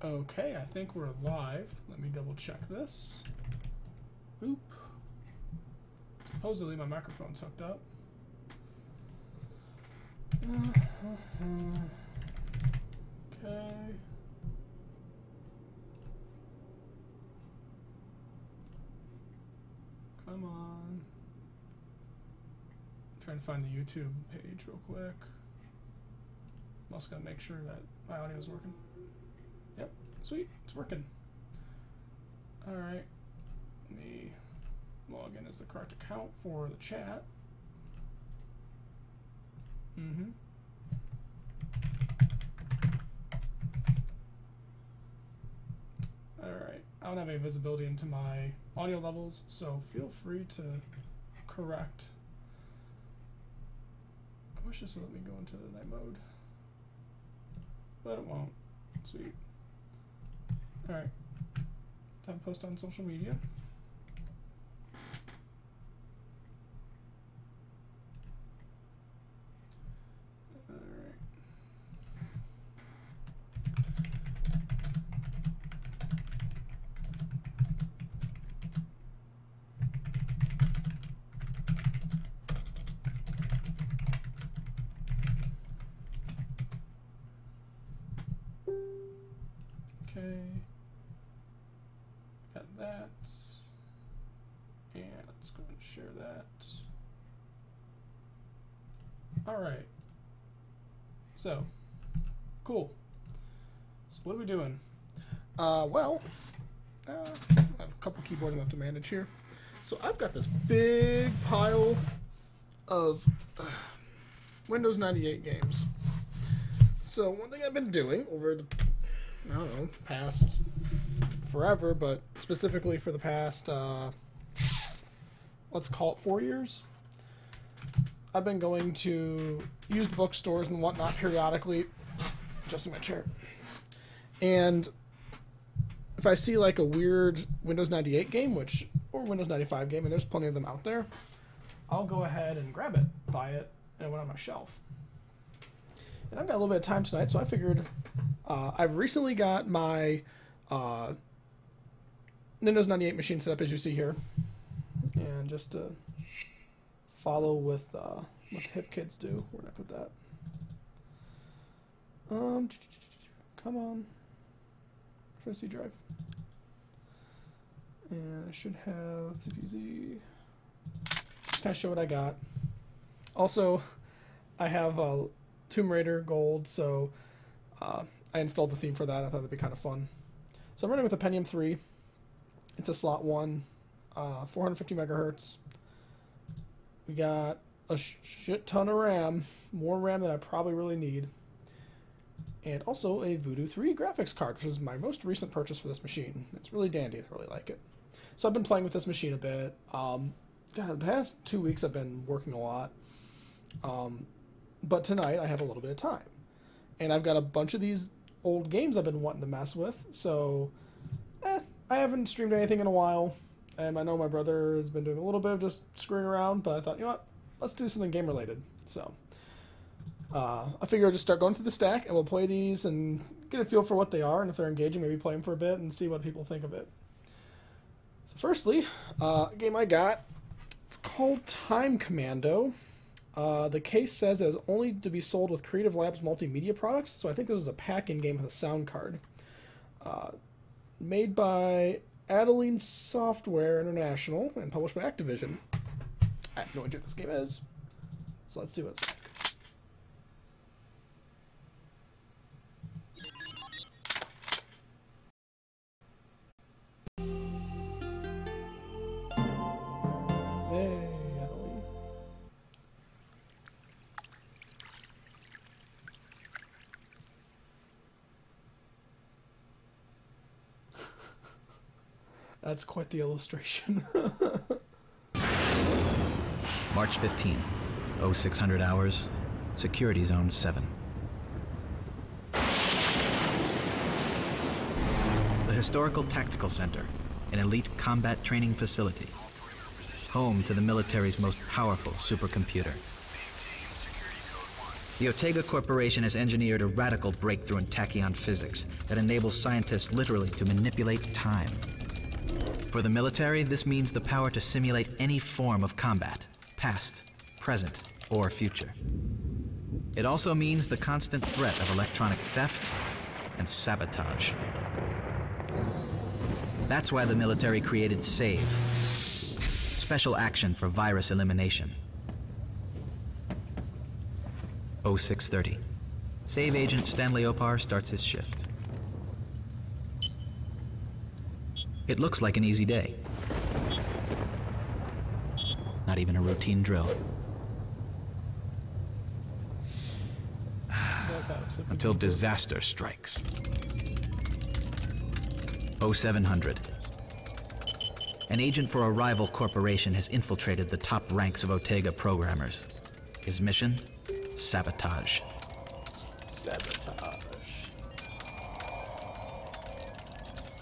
Okay, I think we're live. Let me double check this. Oop. Supposedly my microphone's hooked up. Okay. Come on. I'm trying to find the YouTube page real quick. I'm also gonna make sure that my audio is working. Yep, sweet, it's working. Alright, let me log in as the correct account for the chat. Alright, I don't have any visibility into my audio levels, so feel free to correct. I wish this would let me go into the night mode, but it won't. Sweet. Alright, time to post on social media. Okay, got that, and let's go and share that. All right, so cool. So what are we doing? Well, I have a couple keyboards I have to manage here. So I've got this big pile of Windows 98 games. So one thing I've been doing over the I don't know, past forever, but specifically for the past, let's call it 4 years, I've been going to used bookstores and whatnot periodically, adjusting my chair, and if I see like a weird Windows 98 game, or Windows 95 game, and there's plenty of them out there, I'll go ahead and grab it, buy it, and it went on my shelf. And I've got a little bit of time tonight, so I figured I've recently got my Windows 98 machine set up, as you see here. And just to follow with what hip kids do. Where did I put that? Come on. Where's my C drive? And I should have CPZ. Just kind of show what I got. Also, I have Tomb Raider Gold, so I installed the theme for that. I thought that'd be kind of fun. So I'm running with a Pentium 3. It's a slot 1, 450 megahertz. We got a shit ton of RAM, more RAM than I probably really need. And also a Voodoo 3 graphics card, which is my most recent purchase for this machine. It's really dandy, I really like it. So I've been playing with this machine a bit. God, the past 2 weeks I've been working a lot. But tonight I have a little bit of time. And I've got a bunch of these old games I've been wanting to mess with, so I haven't streamed anything in a while, and I know my brother has been doing a little bit of just screwing around, but I thought, you know what, let's do something game related. So I figure I'll just start going through the stack, and we'll play these and get a feel for what they are, and if they're engaging, maybe play them for a bit and see what people think of it. So firstly, a game I got, it's called Time Commando. The case says it is only to be sold with Creative Labs multimedia products, so I think this is a pack-in game with a sound card. Made by Adeline Software International and published by Activision. I have no idea what this game is, so let's see what it's like. Hey, Adeline. That's quite the illustration. March 15, 0600 hours, Security Zone 7. The Historical Tactical Center, an elite combat training facility, home to the military's most powerful supercomputer. The Ortega Corporation has engineered a radical breakthrough in tachyon physics that enables scientists literally to manipulate time. For the military, this means the power to simulate any form of combat, past, present, or future. It also means the constant threat of electronic theft and sabotage. That's why the military created SAVE, Special Action for Virus Elimination. 0630. SAVE agent Stanley Opar starts his shift. It looks like an easy day. Not even a routine drill. Until disaster strikes. 0700. An agent for a rival corporation has infiltrated the top ranks of Ortega programmers. His mission? Sabotage. Sabotage.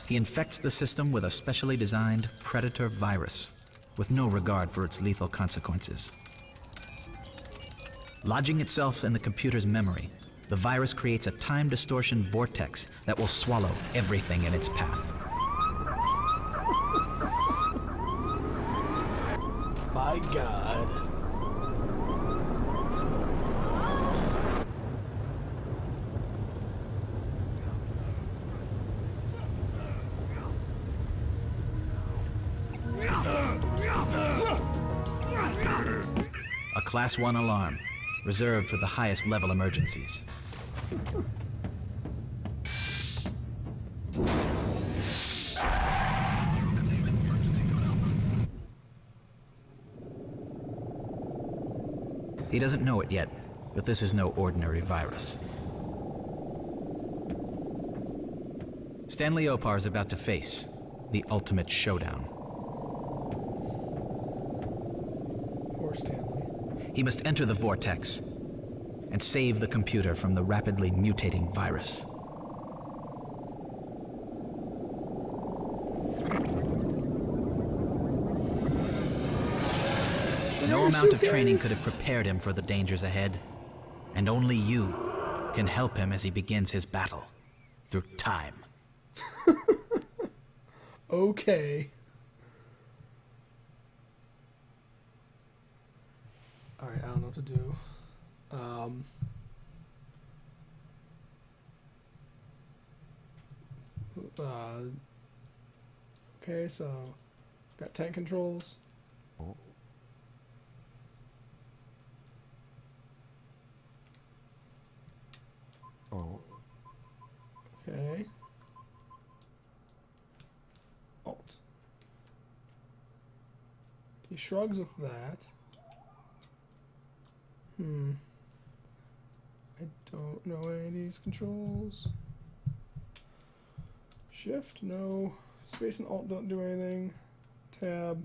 He infects the system with a specially designed predator virus, with no regard for its lethal consequences. Lodging itself in the computer's memory, the virus creates a time distortion vortex that will swallow everything in its path. My God. A Class 1 alarm, reserved for the highest level emergencies. He doesn't know it yet, but this is no ordinary virus. Stanley Opar is about to face the ultimate showdown. Poor Stanley. He must enter the vortex and save the computer from the rapidly mutating virus. No amount of training could have prepared him for the dangers ahead, and only you can help him as he begins his battle through time. Okay. Alright, I don't know what to do. Okay, so got tank controls. Okay. Alt. He shrugs with that. I don't know any of these controls. Shift, no. Space and Alt don't do anything. Tab.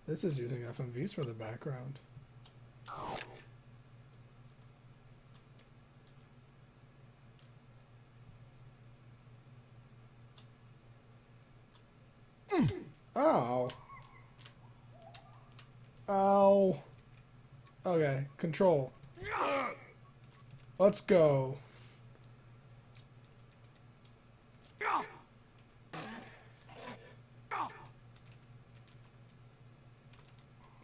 This is using FMVs for the background. Ow. Ow. Okay, control. Let's go.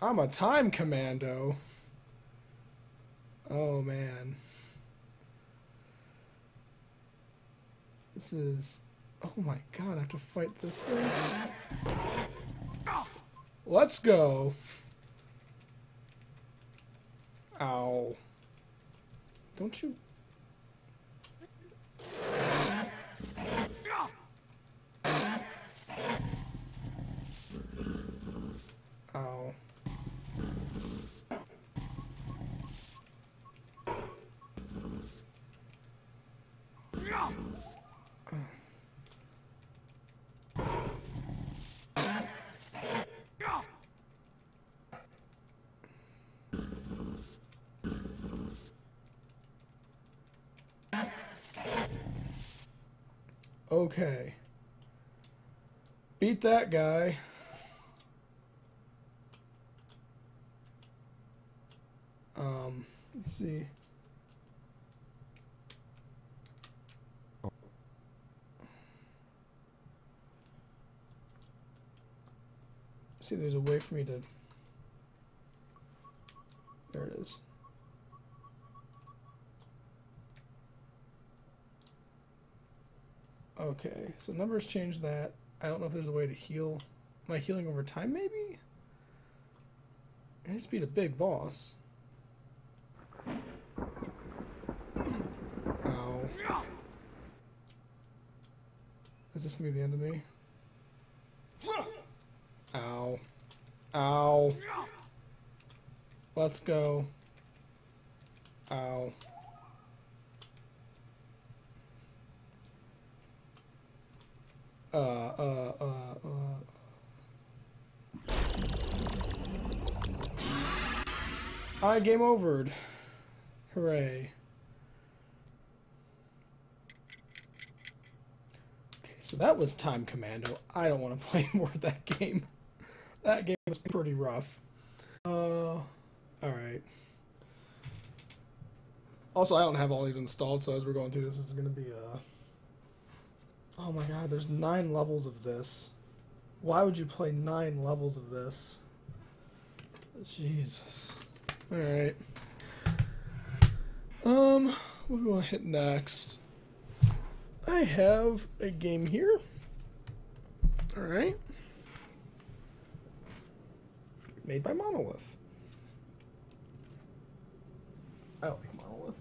I'm a time commando. Oh man. This is... Oh my god, I have to fight this thing? Let's go. Ow. Don't you... Ow. Okay. Beat that guy. Let's see. See, there's a way for me to... There it is. Okay, so numbers change that. I don't know if there's a way to heal. Am I healing over time, maybe? I just beat a big boss. Ow. Is this gonna be the end of me? Ow. Ow. Let's go. Ow. I game overed. Hooray. Okay, so that was Time Commando. I don't want to play more of that game. That game was pretty rough. Alright. Also, I don't have all these installed, so as we're going through this is going to be oh my god, there's 9 levels of this. Why would you play 9 levels of this? Jesus. Alright. What do we want to hit next? I have a game here. Alright. Made by Monolith. I like Monolith.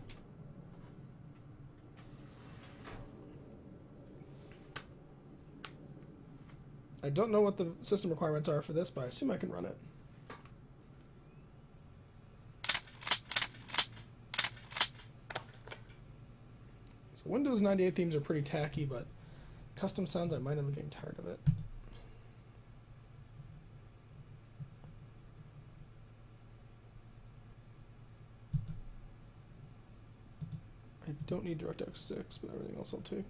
I don't know what the system requirements are for this, but I assume I can run it. So Windows 98 themes are pretty tacky, but custom sounds, I might end up getting tired of it. I don't need DirectX 6, but everything else I'll take.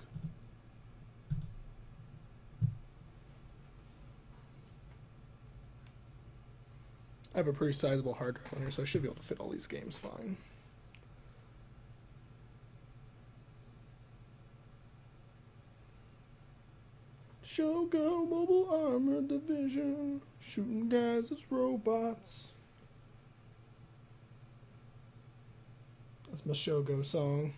I have a pretty sizable hard drive on here, so I should be able to fit all these games fine. Shogo Mobile Armor Division, shooting guys as robots. That's my Shogo song.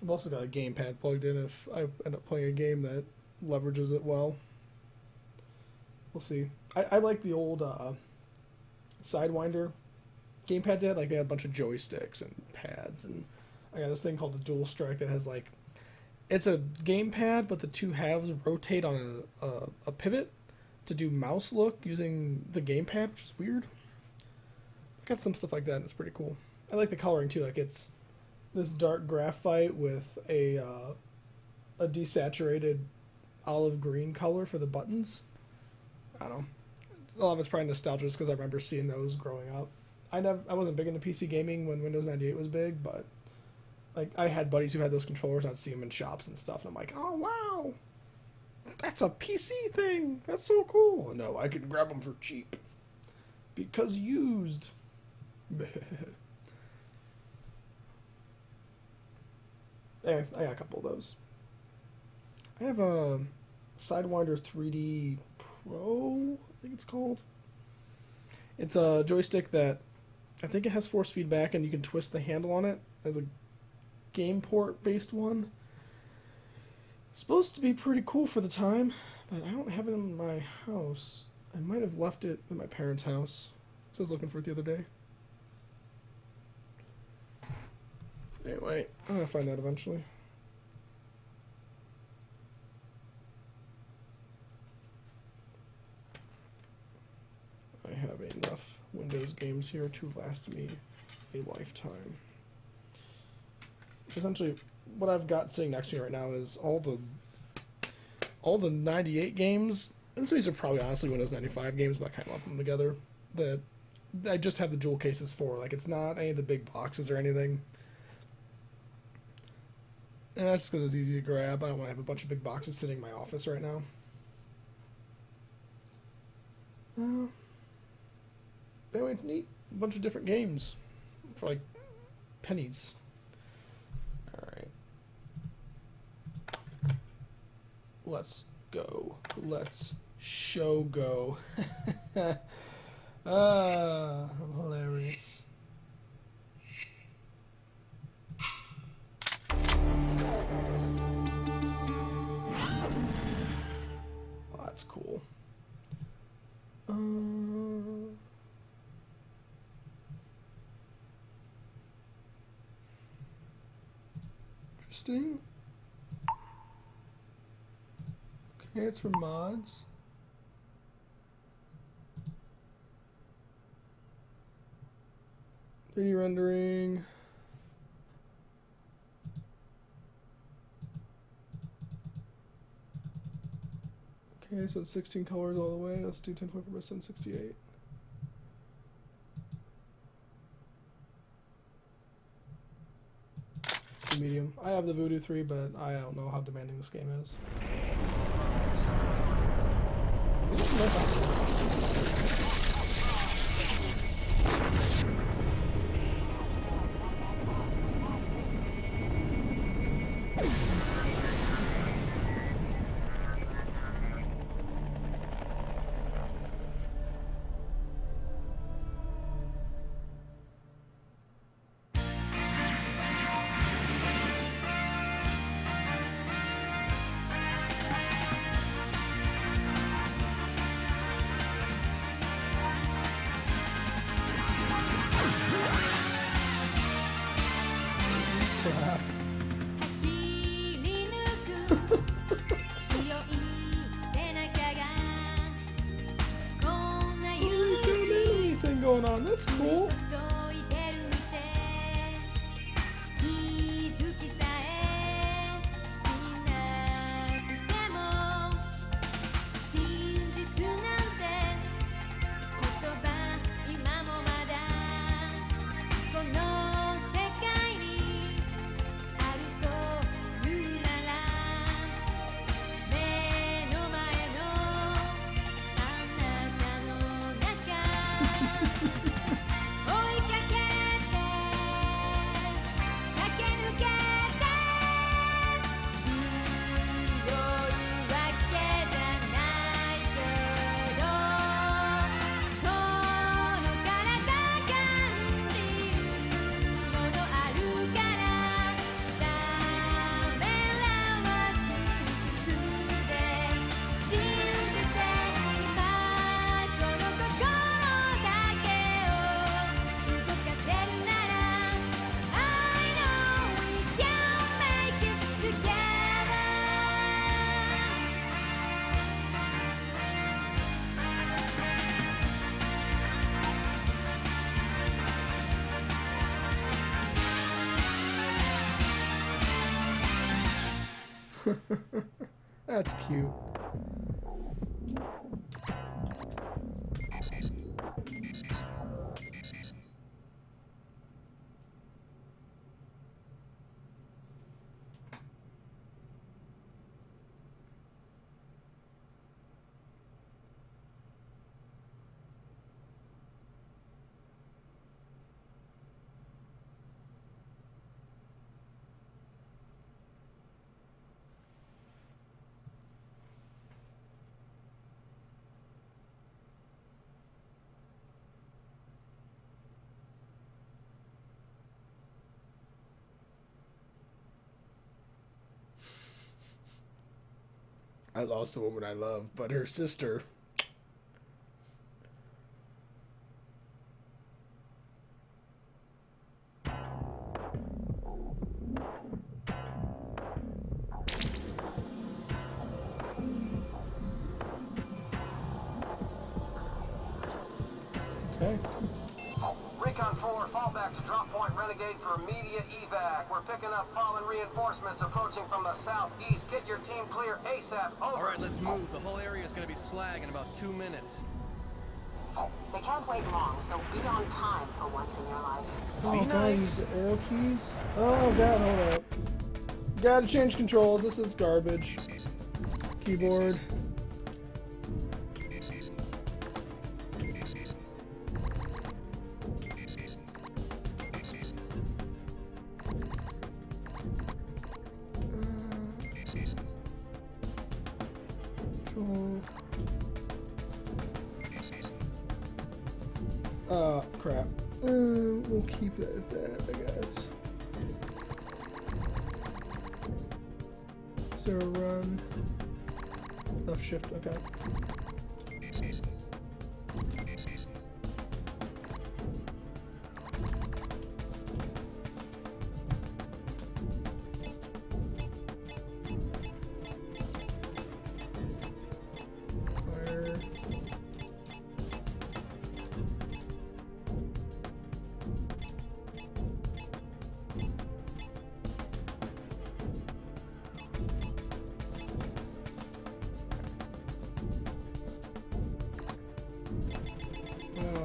I've also got a gamepad plugged in if I end up playing a game that leverages it well. We'll see. I like the old Sidewinder gamepads they had. Like, they had a bunch of joysticks and pads, and I got this thing called the Dual Strike that has, like, it's a gamepad, but the two halves rotate on a pivot to do mouse look using the gamepad, which is weird. I got some stuff like that, and it's pretty cool. I like the coloring too. Like, it's this dark graphite with a desaturated olive green color for the buttons. I don't know. A lot of it's probably nostalgia just because I remember seeing those growing up. I wasn't big into PC gaming when Windows 98 was big, but like, I had buddies who had those controllers. I'd see them in shops and stuff, and I'm like, oh wow, that's a PC thing. That's so cool. No, I can grab them for cheap because used. Anyway, I got a couple of those. I have a Sidewinder 3D Pro, I think it's called. It's a joystick that I think it has force feedback, and you can twist the handle on it as a game port based one. It's supposed to be pretty cool for the time, but I don't have it in my house. I might have left it in my parents' house, so I was looking for it the other day. Anyway, I'm gonna find that eventually. I have enough Windows games here to last me a lifetime. Essentially, what I've got sitting next to me right now is all the all the 98 games, and so these are probably honestly Windows 95 games, but I kind of lump them together, that I just have the jewel cases for. Like, it's not any of the big boxes or anything. And that's just because it's easy to grab. I don't want to have a bunch of big boxes sitting in my office right now. Anyway, it's neat. A bunch of different games for like pennies. Alright. Let's go. Let's show go. I'm hilarious. Oh, that's cool. Interesting. Okay, it's for mods. Rendering. Okay, so it's 16 colors all the way. Let's do 1024 by 768. Let's do medium. I have the Voodoo 3, but I don't know how demanding this game is. Going on. That's cool. That's cute. I lost the woman I love, but her sister. Okay. Recon 4, fall back to drop point Renegade for immediate evac. We're picking up fallen reinforcements approaching from the southeast. Get your team clear ASAP. Over. All right, let's move. The whole area is going to be slag in about 2 minutes. They can't wait long, so be on time for once in your life. Oh god, these arrow keys. Oh god, hold up. Gotta change controls. This is garbage. Keyboard. Crap. We'll keep that at that, I guess. Is there a run? Left shift, okay.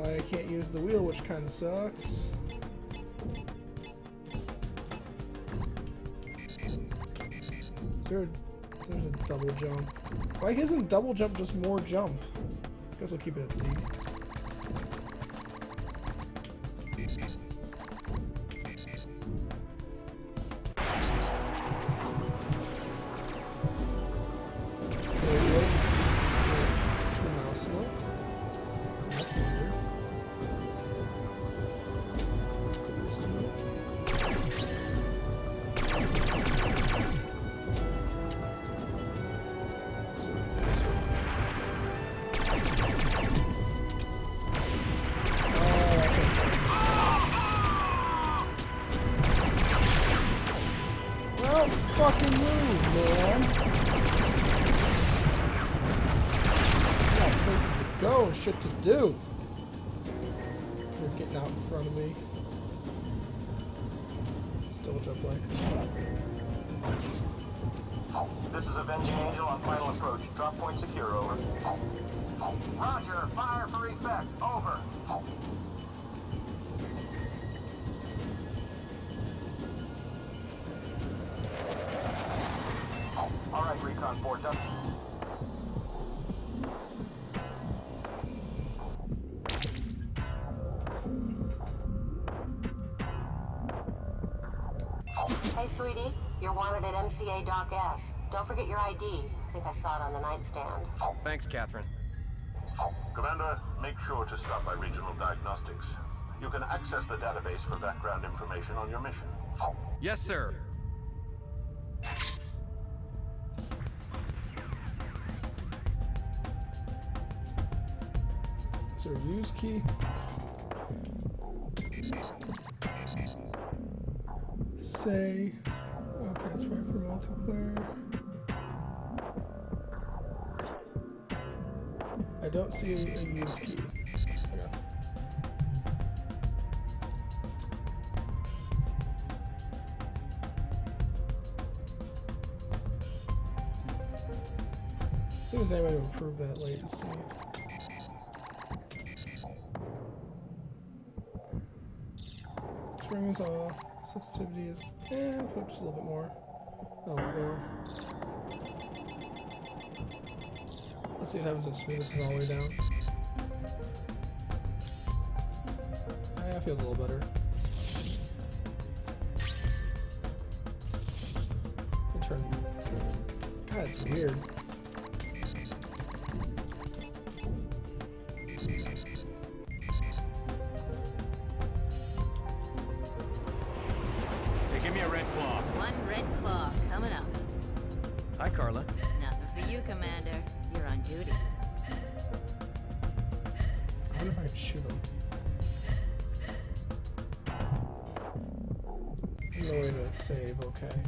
I can't use the wheel, which kind of sucks. There's a double jump. Why isn't double jump just more jump? I guess we'll keep it at C. Fucking move, man! Got places to go and shit to do. They're getting out in front of me. Still jump like. This is Avenging Angel on final approach. Drop point secure, over. Roger, fire for effect, over. Alright, Recon 4, done. Hey, sweetie, you're wanted at MCA Dock S. Don't forget your ID. I think I saw it on the nightstand. Thanks, Catherine. Commander, make sure to stop by Regional Diagnostics. You can access the database for background information on your mission. Yes, sir. Is there a use key? Say. Okay, that's right for multiplayer. I don't see a use key. Okay. See if there's any way to improve that latency. Spring is off. Sensitivity is, put just a little bit more. A lot more. Let's see what happens when smoothness is all the way down. Yeah, it feels a little better. Turn. God, it's weird. Give me a red claw. One red claw coming up. Hi, Carla. Nothing for you, Commander. You're on duty. I wonder if I can shoot him. No way to save, okay.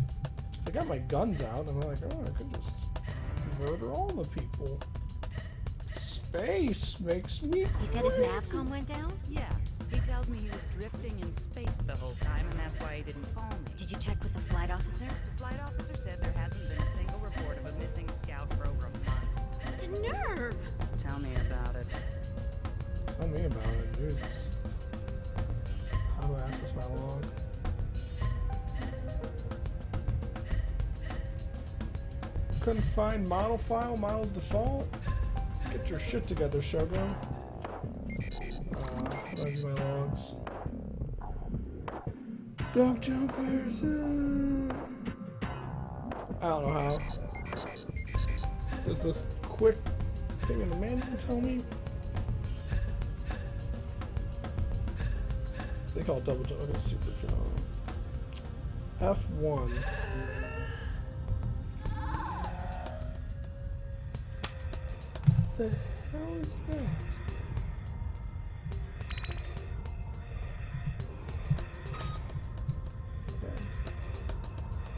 So I got my guns out, and I'm like, oh, I could just murder all the people. space makes me He said his navcom went down? Yeah. He tells me he was drifting in space the whole time, and that's why he didn't call me. Did you check with the flight officer? The flight officer said there hasn't been a single report of a missing scout for over a month. The nerve! Tell me about it. Tell me about it, Jesus. How do I access my log? Couldn't find model file, models default. Get your shit together, Shogun. Where's my logs? Dog jumpers. I don't know how. Does this quick thing in the manual tell me? They call it double jump. Okay, super jump. F1. What the hell is that?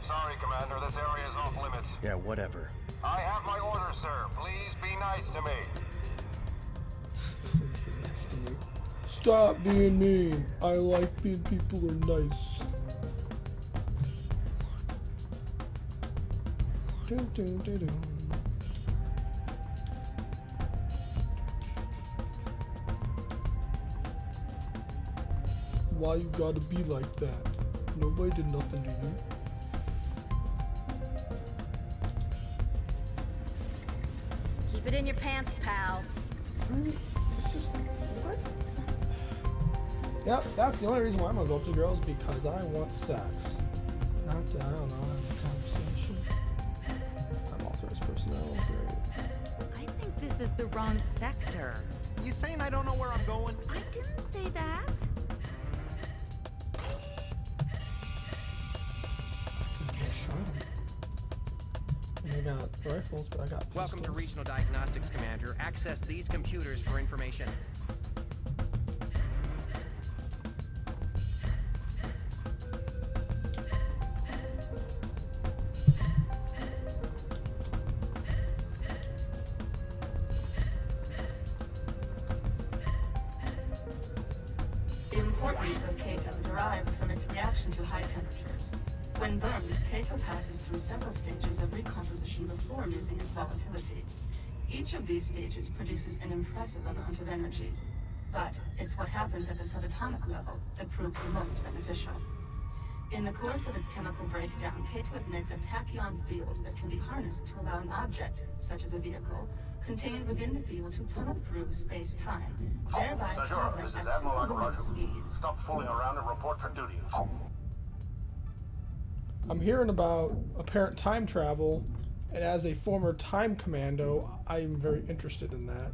Sorry, Commander, this area is off limits. Yeah, whatever. I have my orders, sir. Please be nice to me. Please be nice to me. Stop being mean. I like being people are nice. Dun, dun, dun, dun. Why you gotta be like that? Nobody did nothing to you. Keep it in your pants, pal. It's just what? Yep, that's the only reason why I'm gonna go up to girls, because I want sex. Not to, I don't know, have a conversation. I'm authorized personnel. Great. I think this is the wrong sector. You saying I don't know where I'm going? I didn't say that. I shot him. And I got rifles, but I got pistols. Welcome to Regional Diagnostics, Commander. Access these computers for information. The importance of Kato derives from its reaction to high temperatures. When burned, Kato passes through several stages of recomposition before losing its volatility. Each of these stages produces an impressive amount of energy, but it's what happens at the subatomic level that proves the most beneficial. In the course of its chemical breakdown, Kato emits a tachyon field that can be harnessed to allow an object, such as a vehicle, contained within the field to tunnel through space-time, thereby traveling This is at Admiral superluminous Agaraju. speeds. Stop fooling around and report for duty. I'm hearing about apparent time travel, and as a former time commando, I am very interested in that.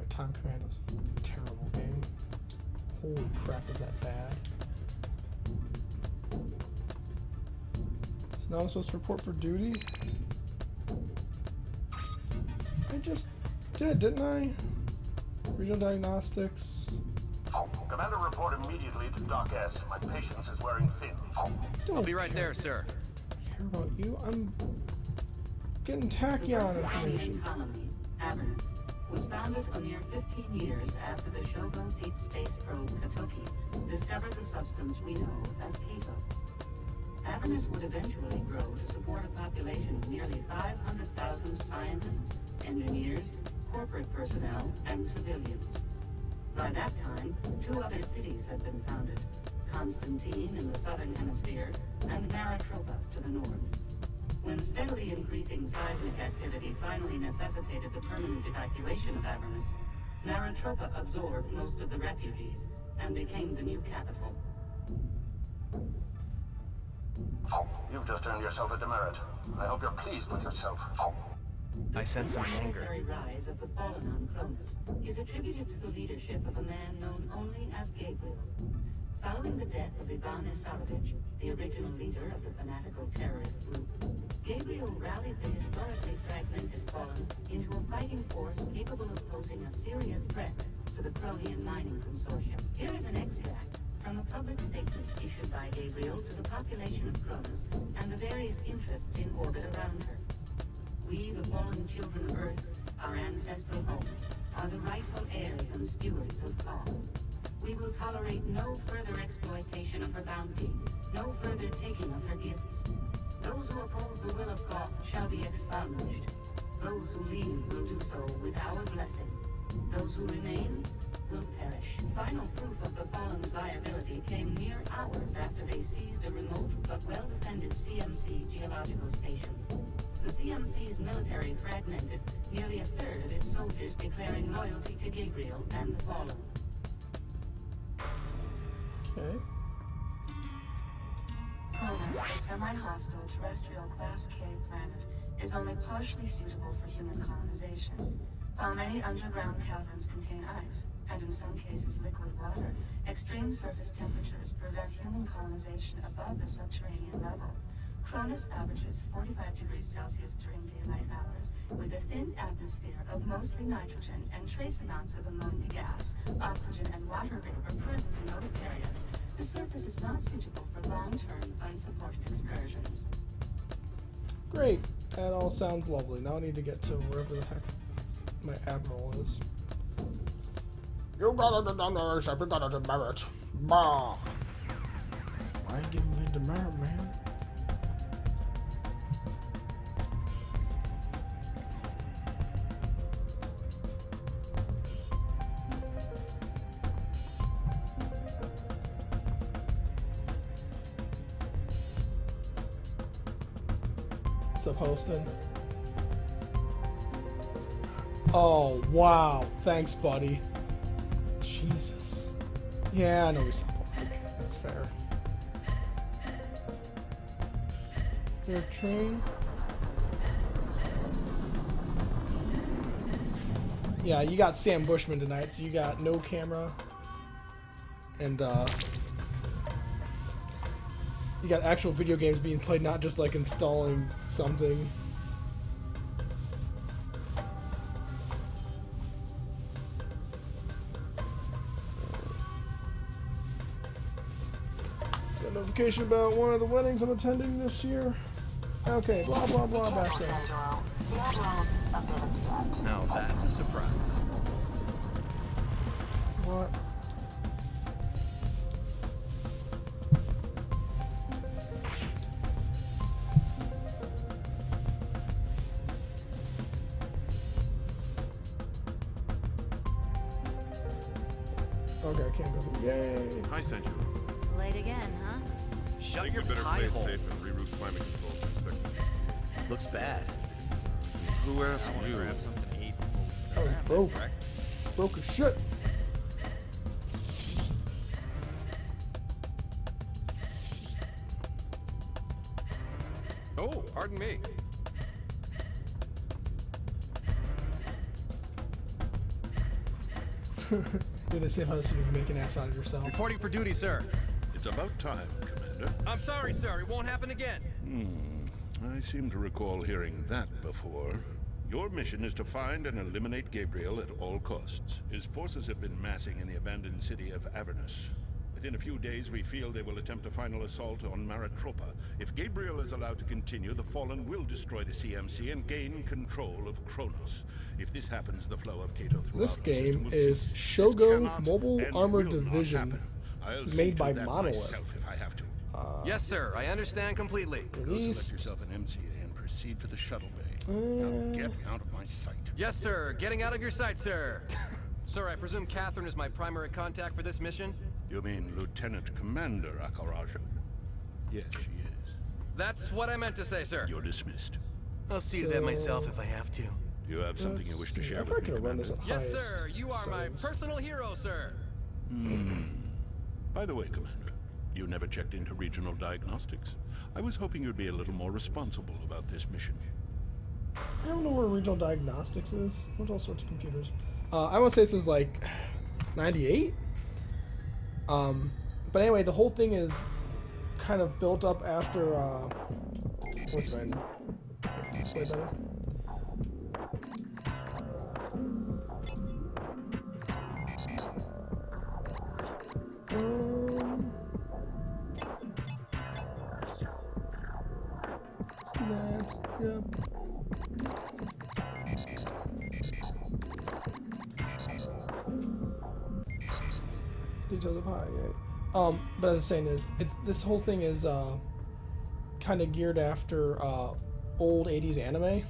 Time Commando's a terrible game. Holy crap, is that bad? So now I'm supposed to report for duty? I just did, didn't I? Regional Diagnostics. Commander, report immediately to Doc S. My patience is wearing thin. I'll be right there, sir. I care about you. I'm getting The tachyon first Iranian information. colony, Avernus, was founded a mere 15 years after the Shogo deep space probe Katoki discovered the substance we know as Kato. Avernus would eventually grow to support a population of nearly 500,000 scientists, engineers, corporate personnel, and civilians. By that time, 2 other cities had been founded, Constantine in the southern hemisphere and Maritropa to the north. When steadily increasing seismic activity finally necessitated the permanent evacuation of Avernus, Maritropa absorbed most of the refugees and became the new capital. You've just earned yourself a demerit. I hope you're pleased with yourself. I sense some anger. The rise of the fallen on Cronus is attributed to the leadership of a man known only as Gabriel. Following the death of Ivan Isarovich, the original leader of the fanatical terrorist group, Gabriel rallied the historically fragmented Fallen into a fighting force capable of posing a serious threat to the Cronian mining consortium. Here is an extract from a public statement issued by Gabriel to the population of Cronus and the various interests in orbit around her. We, the fallen children of Earth, our ancestral home, are the rightful heirs and stewards of Claw. We will tolerate no further exploitation of her bounty, no further taking of her gifts. Those who oppose the will of Thoth shall be expunged. Those who leave will do so with our blessing. Those who remain will perish. Final proof of the Fallen's viability came mere hours after they seized a remote but well-defended CMC geological station. The CMC's military fragmented, nearly a third of its soldiers declaring loyalty to Gabriel and the Fallen. Okay. Cronus, a semi-hostile terrestrial Class K planet, is only partially suitable for human colonization. While many underground caverns contain ice, and in some cases liquid water, extreme surface temperatures prevent human colonization above the subterranean level. Cronus averages 45 degrees Celsius during daylight hours, with a thin atmosphere of mostly nitrogen and trace amounts of ammonia gas, oxygen, and water vapor present in most areas. The surface is not suitable for long-term, unsupported excursions. Great. That all sounds lovely. Now I need to get to wherever the heck my admiral is. You gotta demerit, you gotta demerit. Bah. Why ain't giving me demerit, man? What's up, Hostin? Oh, wow. Thanks, buddy. Jesus. Yeah, I know we sound alike. That's fair. Their train. Yeah, you got Sam Bushman tonight, so you got no camera. And, you got actual video games being played, not just like installing something. So a notification about one of the weddings I'm attending this year. Okay, blah blah blah back there. The Admiral's a bit upset. Now that's a surprise. What? Okay, I can't go through. Yay! I sent you. Late again, huh? Shut Think your you better pie play it hole. safe and reroute climate control to the sector. Looks bad. Who asked you? Grab something to eat. I was broke. Broke as shit. Oh, pardon me. You're the same host you can make an ass out of yourself. Reporting for duty, sir. It's about time, Commander. I'm sorry, sir. It won't happen again. I seem to recall hearing that before. Your mission is to find and eliminate Gabriel at all costs. His forces have been massing in the abandoned city of Avernus. Within a few days, we feel they will attempt a final assault on Maritropa. If Gabriel is allowed to continue, the Fallen will destroy the CMC and gain control of Kronos. If this happens, the flow of Cato throughout This the game system will is cease. This Shogo cannot Mobile and Armored will not Division, happen. I'll see made to by that Monolith. myself if I have to. Yes, sir. I understand completely. Go select Released. yourself an MCA and proceed to the shuttle bay. Now get out of my sight. Yes, sir. Getting out of your sight, sir. Sir, I presume Catherine is my primary contact for this mission? You mean Lieutenant Commander Akaraju? Yes, she is. That's what I meant to say, sir. You're dismissed. I'll see to that myself if I have to. Do you have something you wish to share I'm with probably me, gonna run this Commander? at Yes, highest sir. You are my settings. personal hero, sir. By the way, Commander, you never checked into regional diagnostics. I was hoping you'd be a little more responsible about this mission. I don't know where Regional Diagnostics is. There's all sorts of computers. I want to say this is like 98. But anyway, the whole thing is kind of built up after. What's my display better? That's, yep. Details of high, yeah. But as I was saying this whole thing is kind of geared after old 80s anime.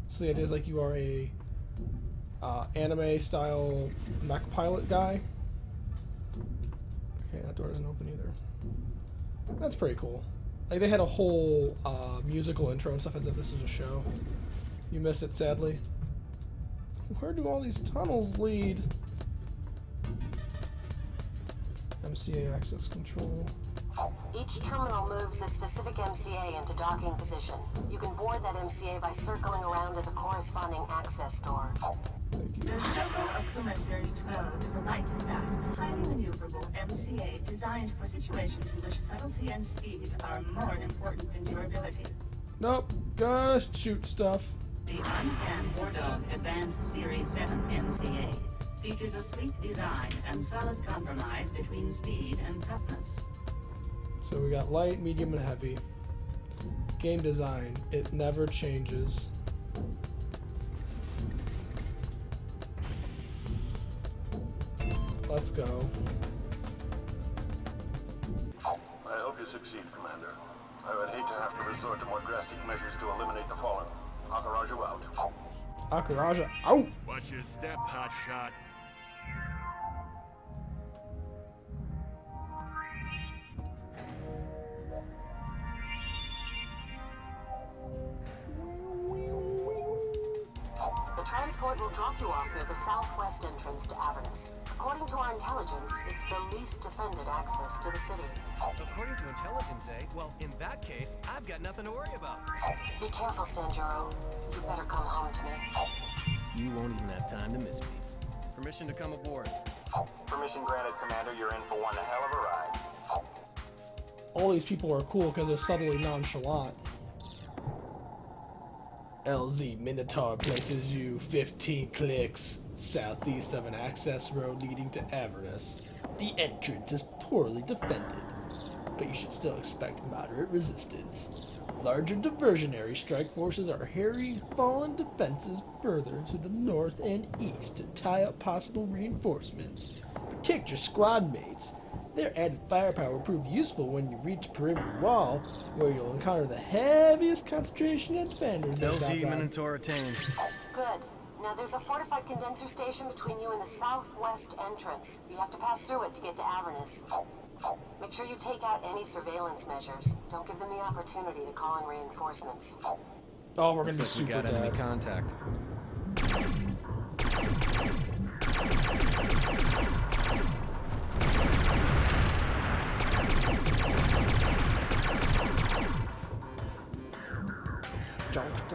So the idea is like you are a anime style mech pilot guy. Okay, that door doesn't open either. That's pretty cool. Like they had a whole musical intro and stuff as if this was a show. You missed it, sadly. Where do all these tunnels lead? MCA access control. Each terminal moves a specific MCA into docking position. You can board that MCA by circling around to the corresponding access door. The Shogo Akuma Series 12 is a light, fast, highly maneuverable MCA designed for situations in which subtlety and speed are more important than durability. Nope, gotta shoot stuff. The Uncan Wardog Advanced Series 7 MCA features a sleek design and solid compromise between speed and toughness. So we got light, medium, and heavy. Game design, it never changes. Let's go. I hope you succeed, Commander. I would hate to have to resort to more drastic measures to eliminate the fallen. Akuraju out. Akuraja out! Watch your step, hotshot. The transport will drop you off near the southwest entrance to Avernus. According to our intelligence, it's the least defended access to the city. According to intelligence, eh? Well, in that case, I've got nothing to worry about. Be careful, Sanjuro. You better come home to me. You won't even have time to miss me. Permission to come aboard. Permission granted, Commander. You're in for one hell of a ride. All these people are cool because they're subtly nonchalant. LZ Minotaur places you 15 clicks southeast of an access road leading to Avernus. The entrance is poorly defended, but you should still expect moderate resistance. Larger diversionary strike forces are harrying fallen defenses further to the north and east to tie up possible reinforcements. Protect your squad mates. Their added firepower will prove useful when you reach perimeter wall, where you'll encounter the heaviest concentration of defenders. LZ Minotaur attained. Good. Now there's a fortified condenser station between you and the southwest entrance. You have to pass through it to get to Avernus. Make sure you take out any surveillance measures. Don't give them the opportunity to call in reinforcements. Oh, we're gonna be Looks like we super got enemy dead. contact.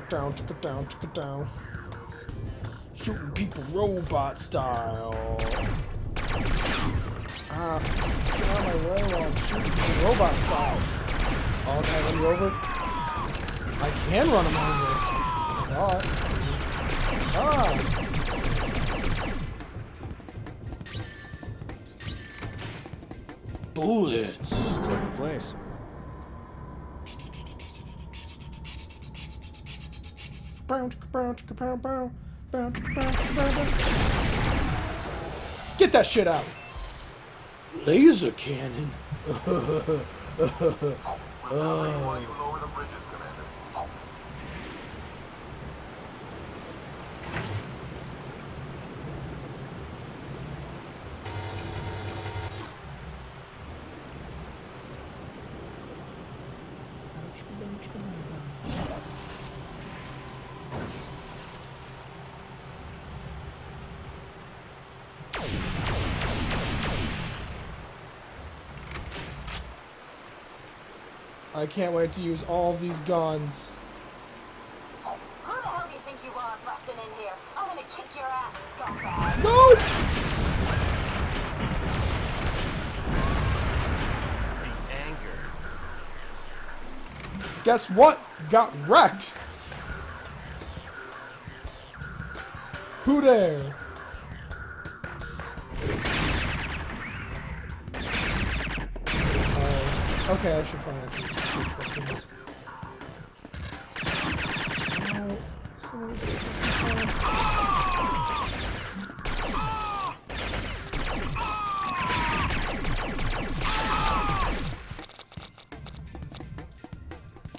Down, chicka down, chicka down. Shooting people robot style. Get out of my way while I'm shooting people robot style. Oh, can I run you over? I can run him over. Bullets. Looks like the place. Get that shit out. Laser cannon. I can't wait to use all of these guns. Who the hell do you think you are busting in here? I'm gonna kick your ass, scumbag. No! The anger. Guess what? Got wrecked. Who there? Okay, I should probably actually switch weapons.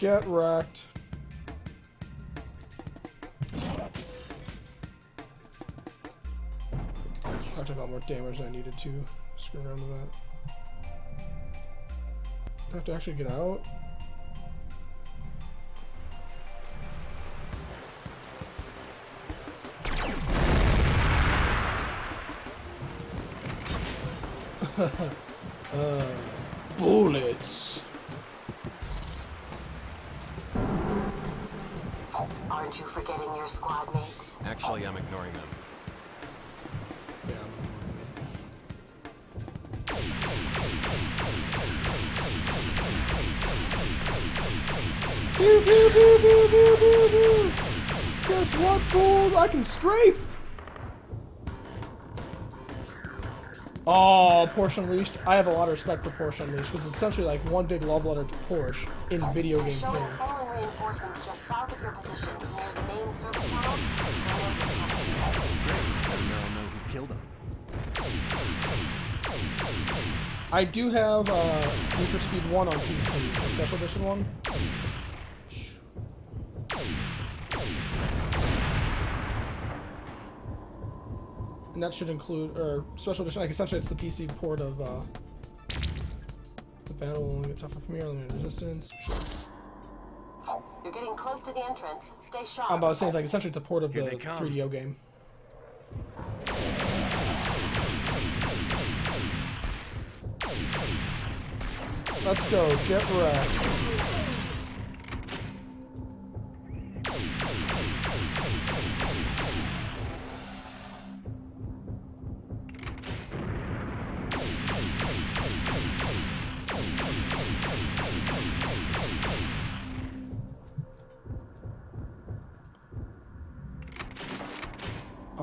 Get wrecked. I took a lot more damage than I needed to. Screw around with that. I have to actually get out. Bullets. Aren't you forgetting your squad mates? Actually, I'm ignoring them. Yeah. Pew, pew, pew, pew, pew, pew, pew. Guess what, fools? I can strafe. Oh, Porsche Unleashed. I have a lot of respect for Porsche Unleashed because it's essentially like one big love letter to Porsche in video game form. Showing fallen reinforcements just south of your position near the main service tunnel. Great. I now know who killed him. I do have Need for Speed 1 on PC, the Special Edition one. And that should include, or Special Edition, like essentially it's the PC port of the battle will get tougher from here, limited resistance. Sure. You're getting close to the entrance. Stay sharp. I'm about to say it's like essentially it's a port of Here the they come. 3DO game. Let's go, get wrecked.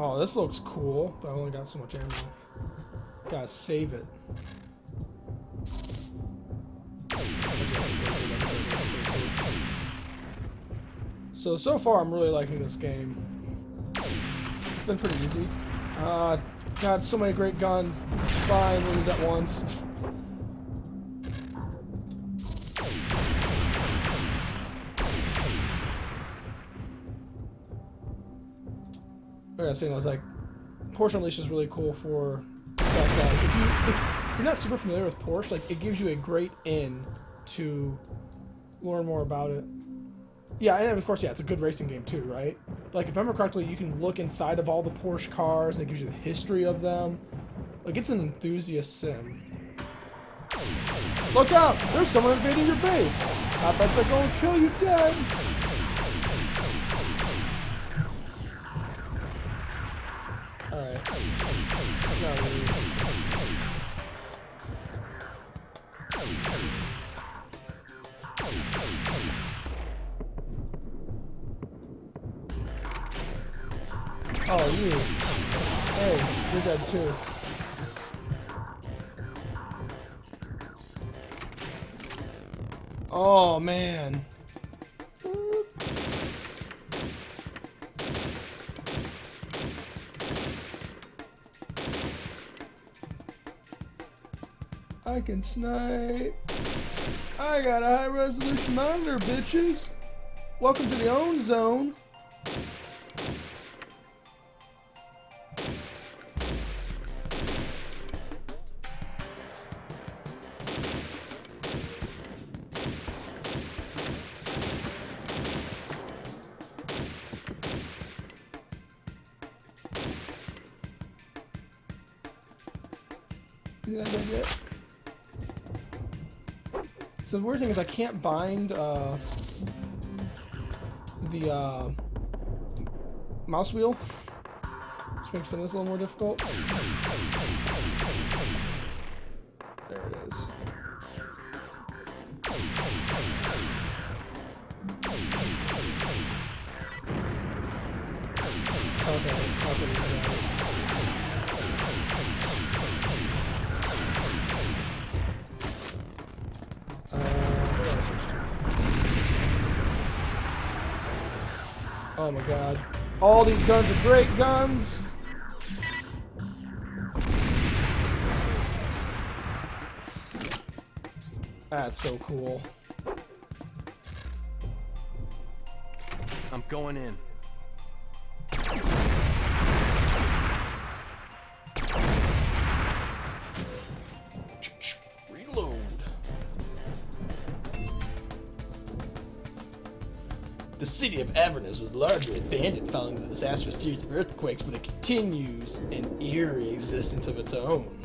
Oh, this looks cool, but I only got so much ammo. Gotta save it. So far I'm really liking this game. It's been pretty easy. God, so many great guns. Fine, lose at once. Like I was saying, I was like, Porsche Unleashed is really cool for the fact that if you're not super familiar with Porsche, like it gives you a great in to learn more about it. Yeah, and of course, yeah, it's a good racing game too, right? Like if I remember correctly, you can look inside of all the Porsche cars, and it gives you the history of them. Like it's an enthusiast sim. Look out! There's someone invading your base. I bet they're gonna kill you dead. Alright. Not really. Oh, you. Hey, you're dead too. Oh, man. I can snipe. I got a high resolution monitor, bitches. Welcome to the own zone. Is that done yet? So the weird thing is I can't bind the mouse wheel, which makes this a little more difficult. There it is. Okay, oh my god. All these guns are great guns! That's so cool. Going in. Reload. The city of Avernus was largely abandoned following the disastrous series of earthquakes, but it continues an eerie existence of its own.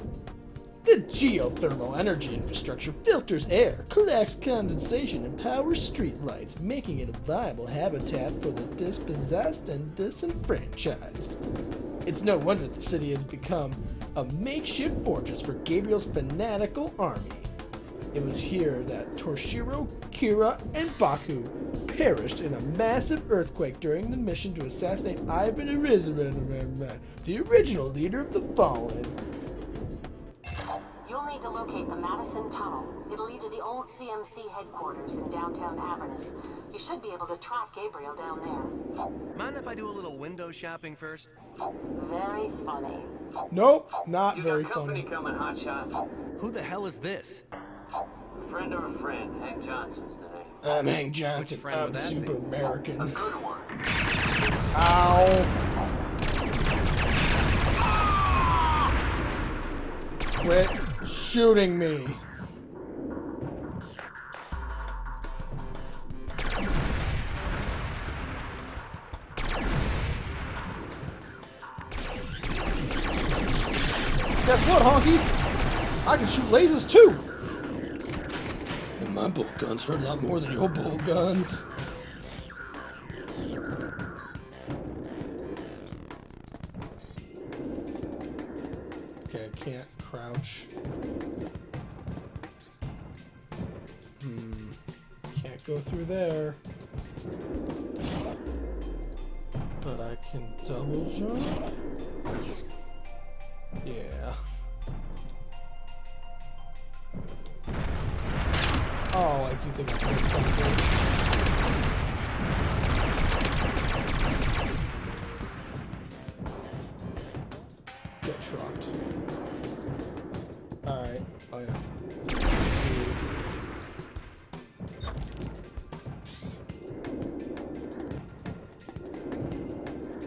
The geothermal energy infrastructure filters air, collects condensation, and powers streetlights, making it a viable habitat for the dispossessed and disenfranchised. It's no wonder the city has become a makeshift fortress for Gabriel's fanatical army. It was here that Torshiro, Kira, and Baku perished in a massive earthquake during the mission to assassinate Ivan Irizarin, the original leader of the Fallen. You'll need to locate the Madison Tunnel. It'll lead to the old CMC headquarters in downtown Avernus. You should be able to track Gabriel down there. Mind if I do a little window shopping first? Very funny. Nope, not You very got company funny. coming, hotshot. Who the hell is this? Friend of a friend, Hank Johnson's the name. I'm Hank Johnson. Which friend I'm would that super be? American. A good one. Ow. Quit shooting me. Guess what, honkies? I can shoot lasers too. And my bolt guns hurt a lot more than your bolt guns. Okay, I can't crouch. Can't go through there. But I can double jump. Yeah. Oh, like you think it's gonna stop me? Get trucked. Alright. Oh yeah.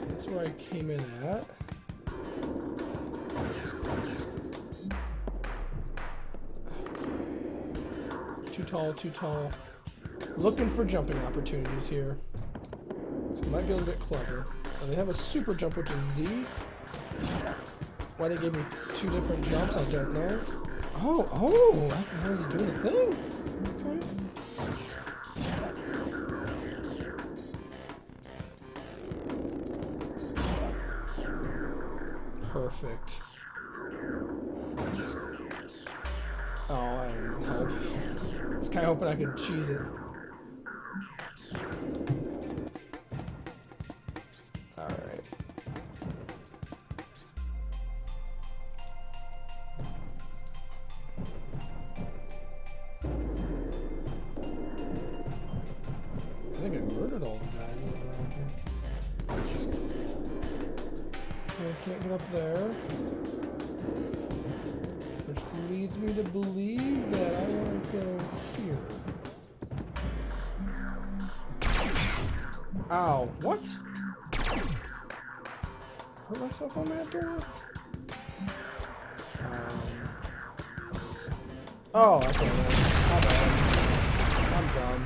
That's where I came in at. Too tall, too tall. Looking for jumping opportunities here. So might be able to get clever. Oh, they have a super jump, which is Z. Why they gave me two different jumps, I don't know. Oh, how is he doing a thing? Okay. Perfect. Oh, I didn't help. I was kind of hoping I could cheese it. Alright. I think I murdered all the guys around here. Okay, I can't get up there. Which leads me to believe that I want to go here. Ow, what? Hurt myself on that door? Oh, that's all right. My bad. I'm dumb.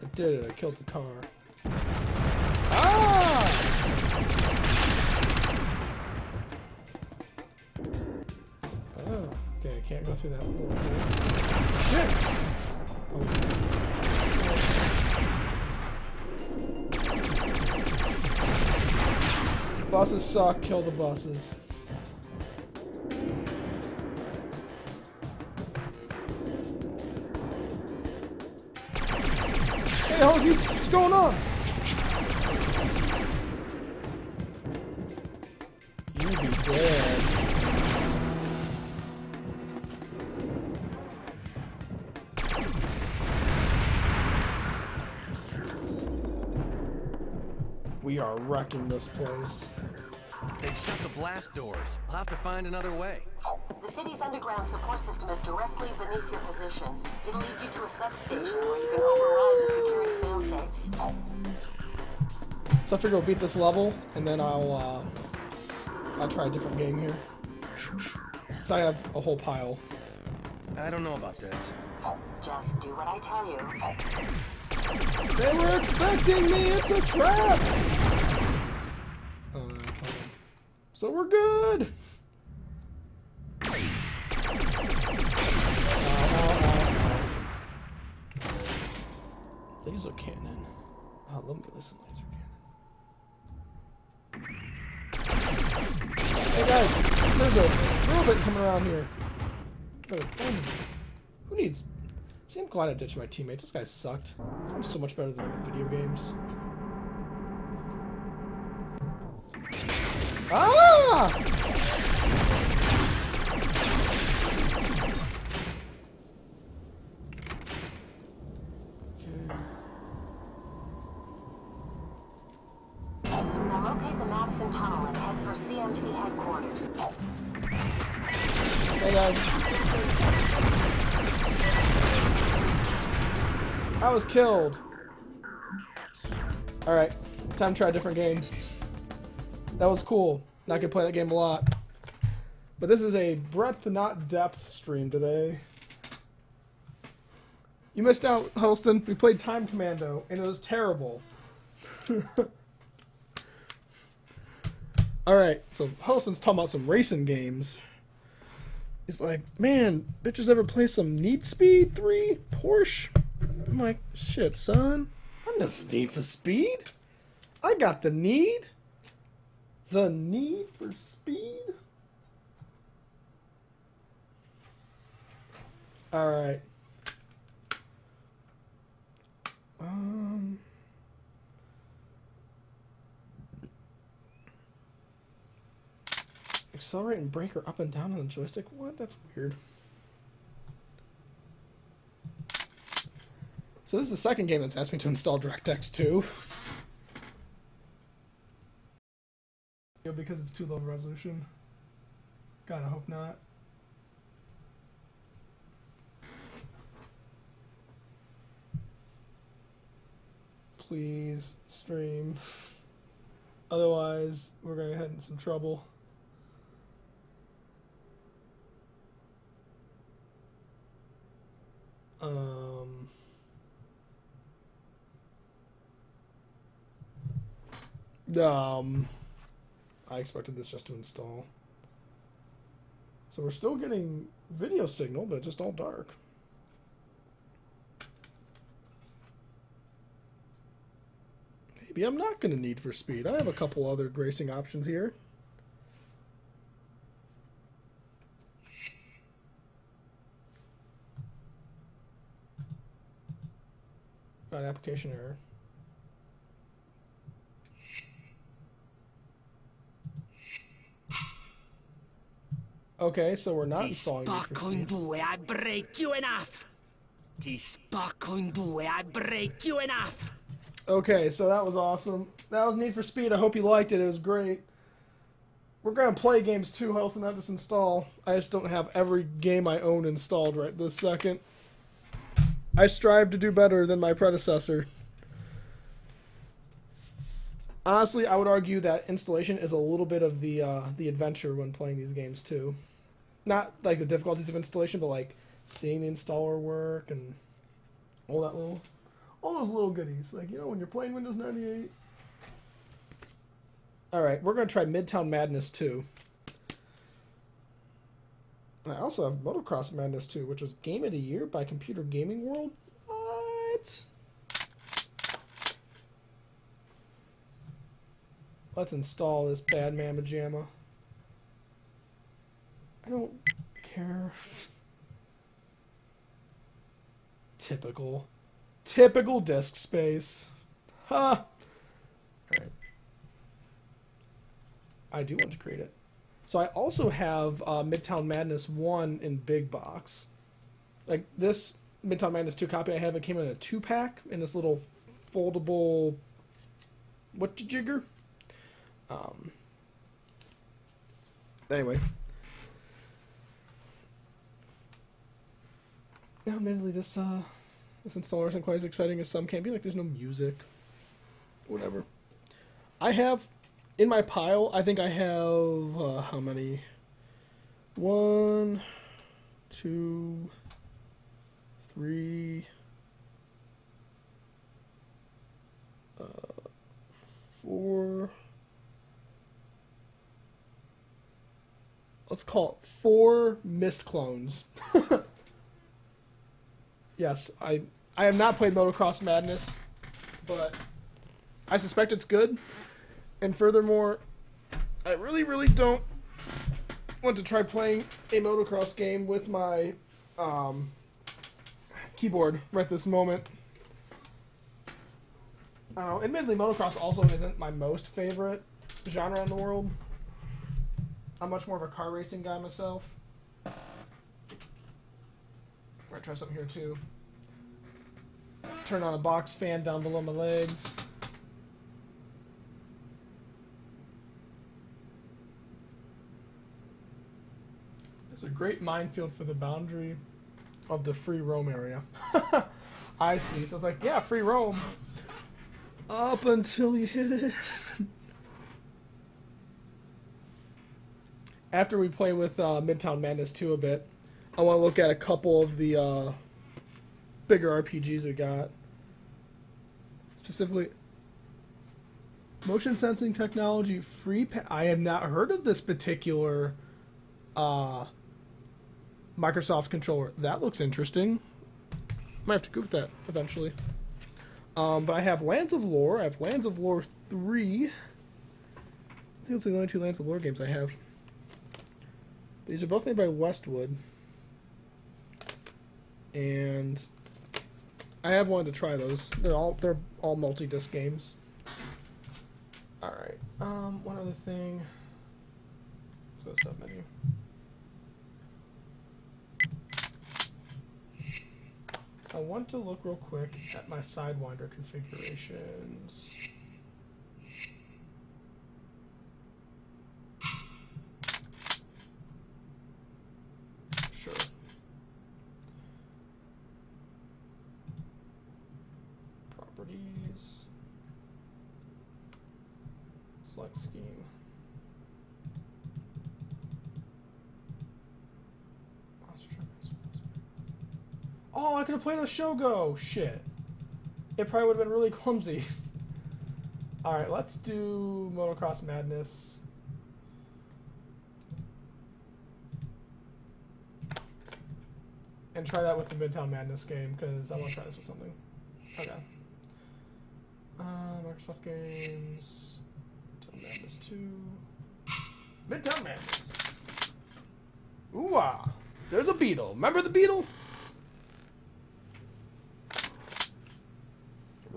I did it, I killed the car. Ah! Oh, okay, I can't go through that little hole. Shit! Oh. Bosses suck, kill the bosses. Hey, Hoagies, what's going on? You be dead. We We are wrecking this place. They've shut the blast doors. I'll have to find another way. The city's underground support system is directly beneath your position. It'll lead you to a substation where you can override the security failsafes. So I figure we'll beat this level, and then I'll try a different game here. So I have a whole pile. I don't know about this. Just do what I tell you. They were expecting me! It's a trap! So we're good! Ow, ow. Laser cannon. Oh, let me listen, laser cannon. Hey guys, there's a robot coming around here. Who needs... See, I'm glad I ditched my teammates. Those guys sucked. I'm so much better than them in video games. Ah! Now locate the Madison Tunnel and head for CMC headquarters. Hey guys. I was killed. Alright, time to try a different game. That was cool. Not gonna play that game a lot. But this is a breadth, not depth stream today. You missed out, Holston. We played Time Commando, and it was terrible. Alright, so Holston's talking about some racing games. He's like, man, bitches ever play some Need Speed 3 Porsche? I'm like, shit, son. I know some Need for Speed. I got the need. The need for speed? Alright. Accelerate and brake are up and down on the joystick? What? That's weird. So this is the second game that's asked me to install DirectX 2. Because it's too low resolution. God, I hope not. Please stream. Otherwise, we're gonna head in some trouble. I expected this just to install. So we're still getting video signal, but just all dark. Maybe I'm not going to need for speed. I have a couple other racing options here. Got an application error. Okay, so we're not installing Need for Speed. I break you enough. I break you enough. Okay, so that was awesome. That was Need for Speed. I hope you liked it. It was great. We're going to play games too, Helson, not just install. I just don't have every game I own installed right this second. I strive to do better than my predecessor. Honestly, I would argue that installation is a little bit of the adventure when playing these games too. Not like the difficulties of installation, but like seeing the installer work and all those little goodies. Like, you know, when you're playing Windows 98. Alright, we're going to try Midtown Madness 2. I also have Motocross Madness 2, which was Game of the Year by Computer Gaming World. What? Let's install this bad mamma jamma. I don't care. Typical. Typical disk space. Ha! Alright. I do want to create it. So I also have Midtown Madness 1 in big box. Like this Midtown Madness 2 copy I have, it came in a 2-pack in this little foldable what you jigger. Anyway. Now, admittedly, this installer isn't quite as exciting as some can be. Like, there's no music. Whatever. I have, in my pile, I think I have, how many? 1, 2, 3, 4. Let's call it 4 Mist clones. Yes, I have not played Motocross Madness, but I suspect it's good. And furthermore, I really, really don't want to try playing a motocross game with my keyboard right this moment. I don't know. Admittedly, motocross also isn't my most favorite genre in the world. I'm much more of a car racing guy myself. Might try something here too. Turn on a box fan down below my legs. There's a great minefield for the boundary of the free roam area. I see. So it's like, yeah, free roam. Up until you hit it. After we play with Midtown Madness 2 a bit, I want to look at a couple of the bigger RPGs we got. Specifically, motion sensing technology, I have not heard of this particular Microsoft controller. That looks interesting. Might have to goof that eventually. But I have Lands of Lore. I have Lands of Lore 3. I think it's the only 2 Lands of Lore games I have. These are both made by Westwood. And I have wanted to try those. They're all multi-disc games. Alright. One other thing. So a sub-menu. I want to look real quick at my Sidewinder configurations. Sure. Properties. Select scheme. Oh, I could have played the Shogo! Shit. It probably would have been really clumsy. Alright, let's do Motocross Madness. And try that with the Midtown Madness game, because I want to try this with something. Okay. Microsoft Games. Midtown Madness 2. Midtown Madness. Ooh-ah! There's a beetle. Remember the beetle?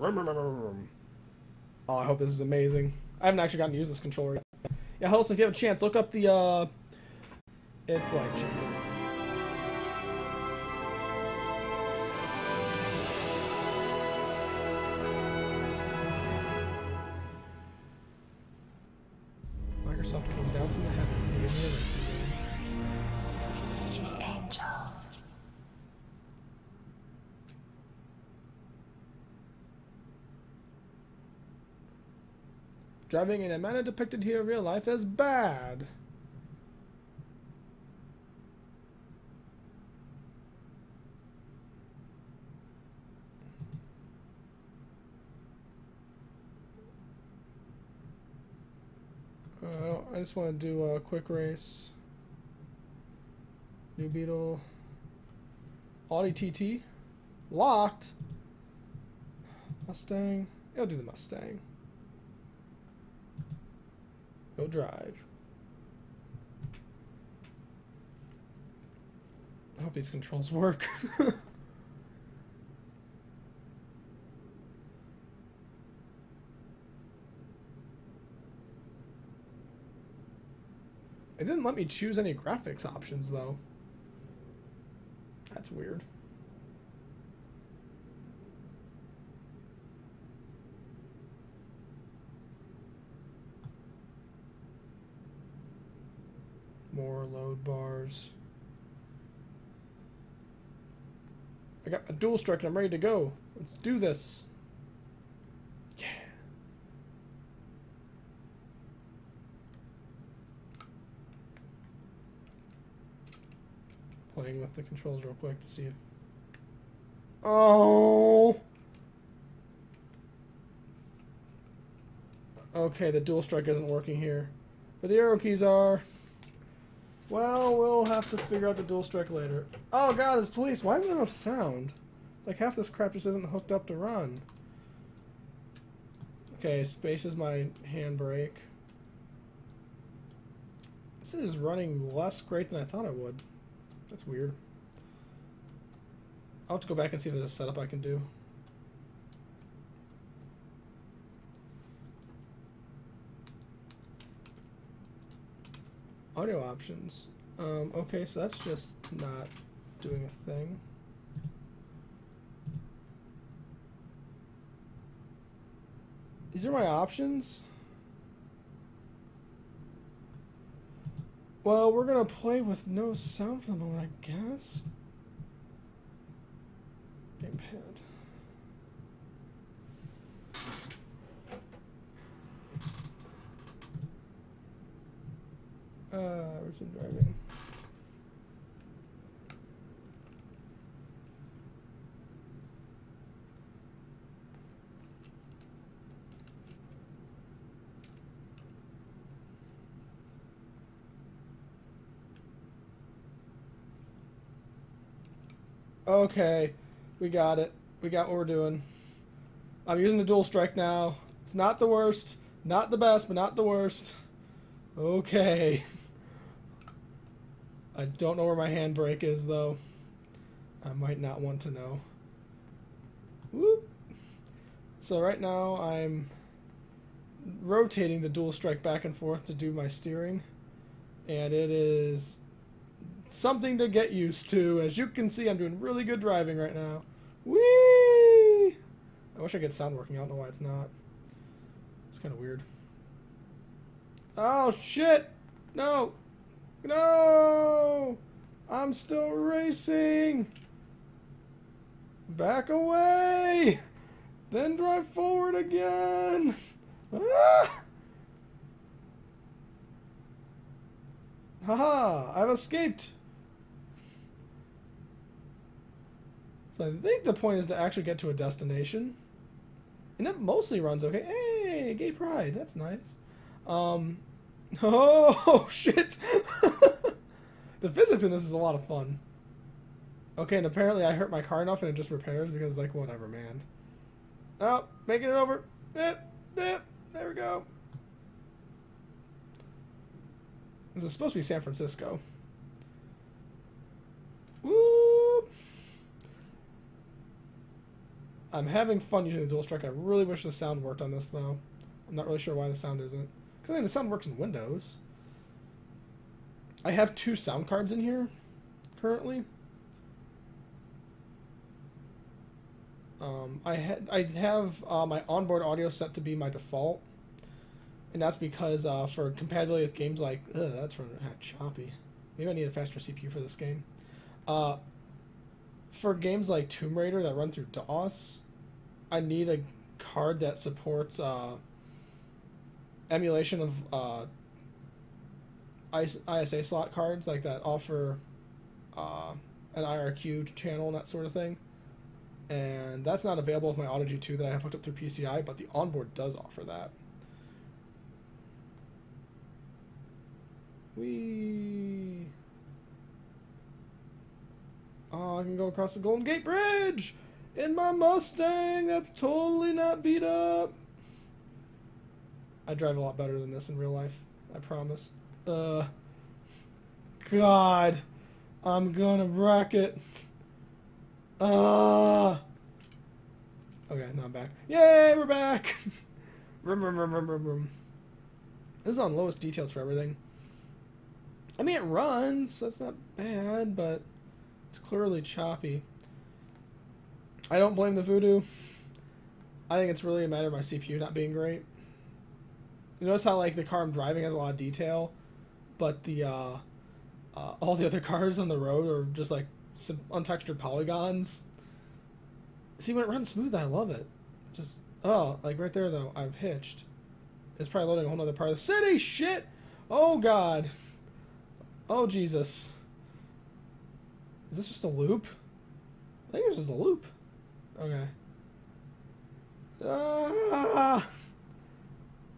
Oh, I hope this is amazing. I haven't actually gotten to use this controller yet. Yeah, Huddleston, if you have a chance, look up the, it's life-changing. Microsoft came down from the heavens and gave me a racing game. Angel. Driving in a manner depicted here in real life as bad. I just want to do a quick race. New Beetle. Audi TT. Locked. Mustang. I'll do the Mustang. Go drive. I hope these controls work. It didn't let me choose any graphics options, though. That's weird. More load bars. I got a dual strike and I'm ready to go. Let's do this. Yeah. Playing with the controls real quick to see if... Oh! Okay, the dual strike isn't working here. But the arrow keys are... Well, we'll have to figure out the dual strike later. Oh god, there's police. Why is there no sound? Like, half this crap just isn't hooked up to run. Okay, space is my handbrake. This is running less great than I thought it would. That's weird. I'll have to go back and see if there's a setup I can do. Audio options. Okay, so that's just not doing a thing. These are my options. Well, we're gonna play with no sound for the moment, I guess. Gamepad. Resume driving. Okay, we got it. We got what we're doing. I'm using the dual strike now. It's not the worst, not the best, but not the worst. Okay. I don't know where my handbrake is, though. I might not want to know. Whoop. So right now I'm rotating the dual strike back and forth to do my steering. And it is something to get used to. As you can see, I'm doing really good driving right now. Whee! I wish I could sound working. I don't know why it's not. It's kind of weird. Oh, shit! No! No! I'm still racing! Back away! Then drive forward again! Ah! Haha! I've escaped! So I think the point is to actually get to a destination. And it mostly runs okay. Hey! Gay pride! That's nice. Oh, shit! The physics in this is a lot of fun. Okay, and apparently I hurt my car enough and it just repairs because, like, whatever, man. Oh, making it over. There we go. This is supposed to be San Francisco. Whoop! I'm having fun using the dual strike. I really wish the sound worked on this, though. I'm not really sure why the sound isn't. Because, I mean, the sound works in Windows. I have 2 sound cards in here, currently. I have my onboard audio set to be my default. And that's because for compatibility with games like... Ugh, that's running choppy. Maybe I need a faster CPU for this game. For games like Tomb Raider that run through DOS, I need a card that supports emulation of ISA slot cards like that offer an IRQ channel and that sort of thing. And that's not available with my Auto G2 that I have hooked up through PCI, but the onboard does offer that. Whee! Oh, I can go across the Golden Gate Bridge in my Mustang. That's totally not beat up. I drive a lot better than this in real life. I promise. God, I'm gonna wreck it. Okay, now I'm back. Yay, we're back. Vroom, vroom, vroom, vroom, vroom, vroom. This is on lowest details for everything. I mean, it runs, so that's not bad, but it's clearly choppy. I don't blame the Voodoo. I think it's really a matter of my CPU not being great. You notice how, like, the car I'm driving has a lot of detail, but the all the other cars on the road are just like some untextured polygons. See, when it runs smooth, I love it. Just, oh, like right there though, I've hitched. It's probably loading a whole other part of the city. Shit! Oh god. Oh Jesus. Is this just a loop? I think it's just a loop. Okay.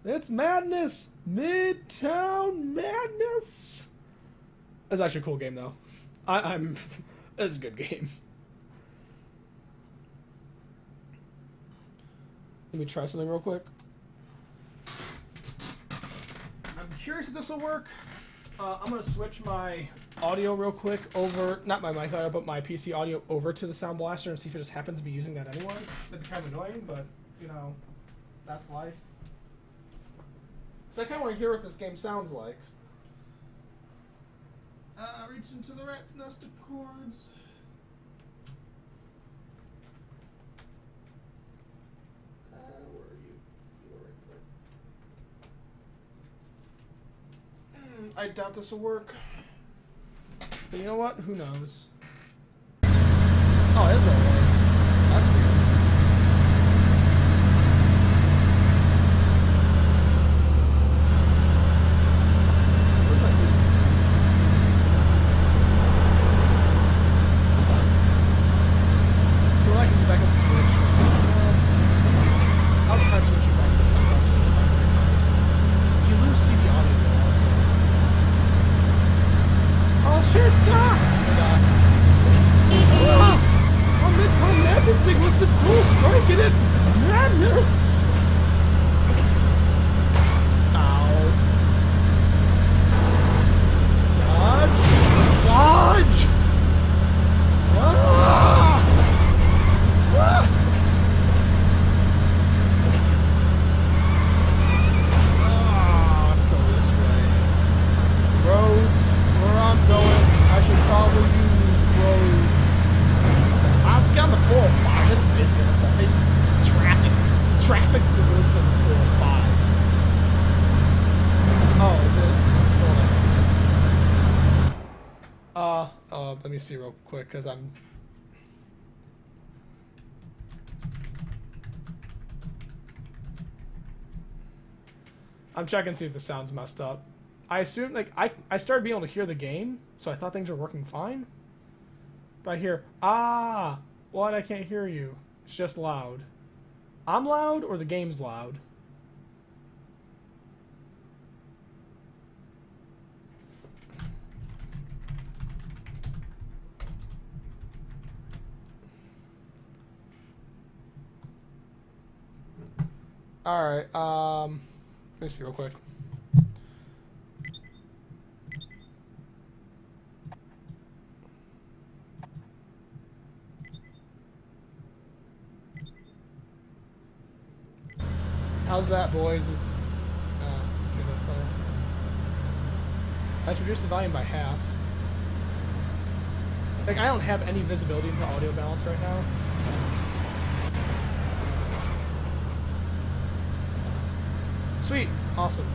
It's madness! Midtown Madness! That's actually a cool game though. I'm it's a good game. Let me try something real quick. I'm curious if this will work. I'm going to switch my audio real quick over, not my mic audio, but my PC audio over to the Sound Blaster and see if it just happens to be using that anyway. That'd be kind of annoying, but, you know, that's life. So I kind of want to hear what this game sounds like. Reach into the rat's nest of chords. Where are you? You were right there. I doubt this will work. But you know what? Who knows? Oh, that's what it was. That's weird. Let me see real quick, because I'm checking to see if the sound's messed up. I assume, like, I started being able to hear the game, so I thought things were working fine. But I hear, what? I can't hear you. It's just loud. I'm loud, or the game's loud? Alright, let me see real quick. How's that, boys? Let's see if that's better. Let's reduce the volume by half. Like, I don't have any visibility into audio balance right now. Sweet. Awesome.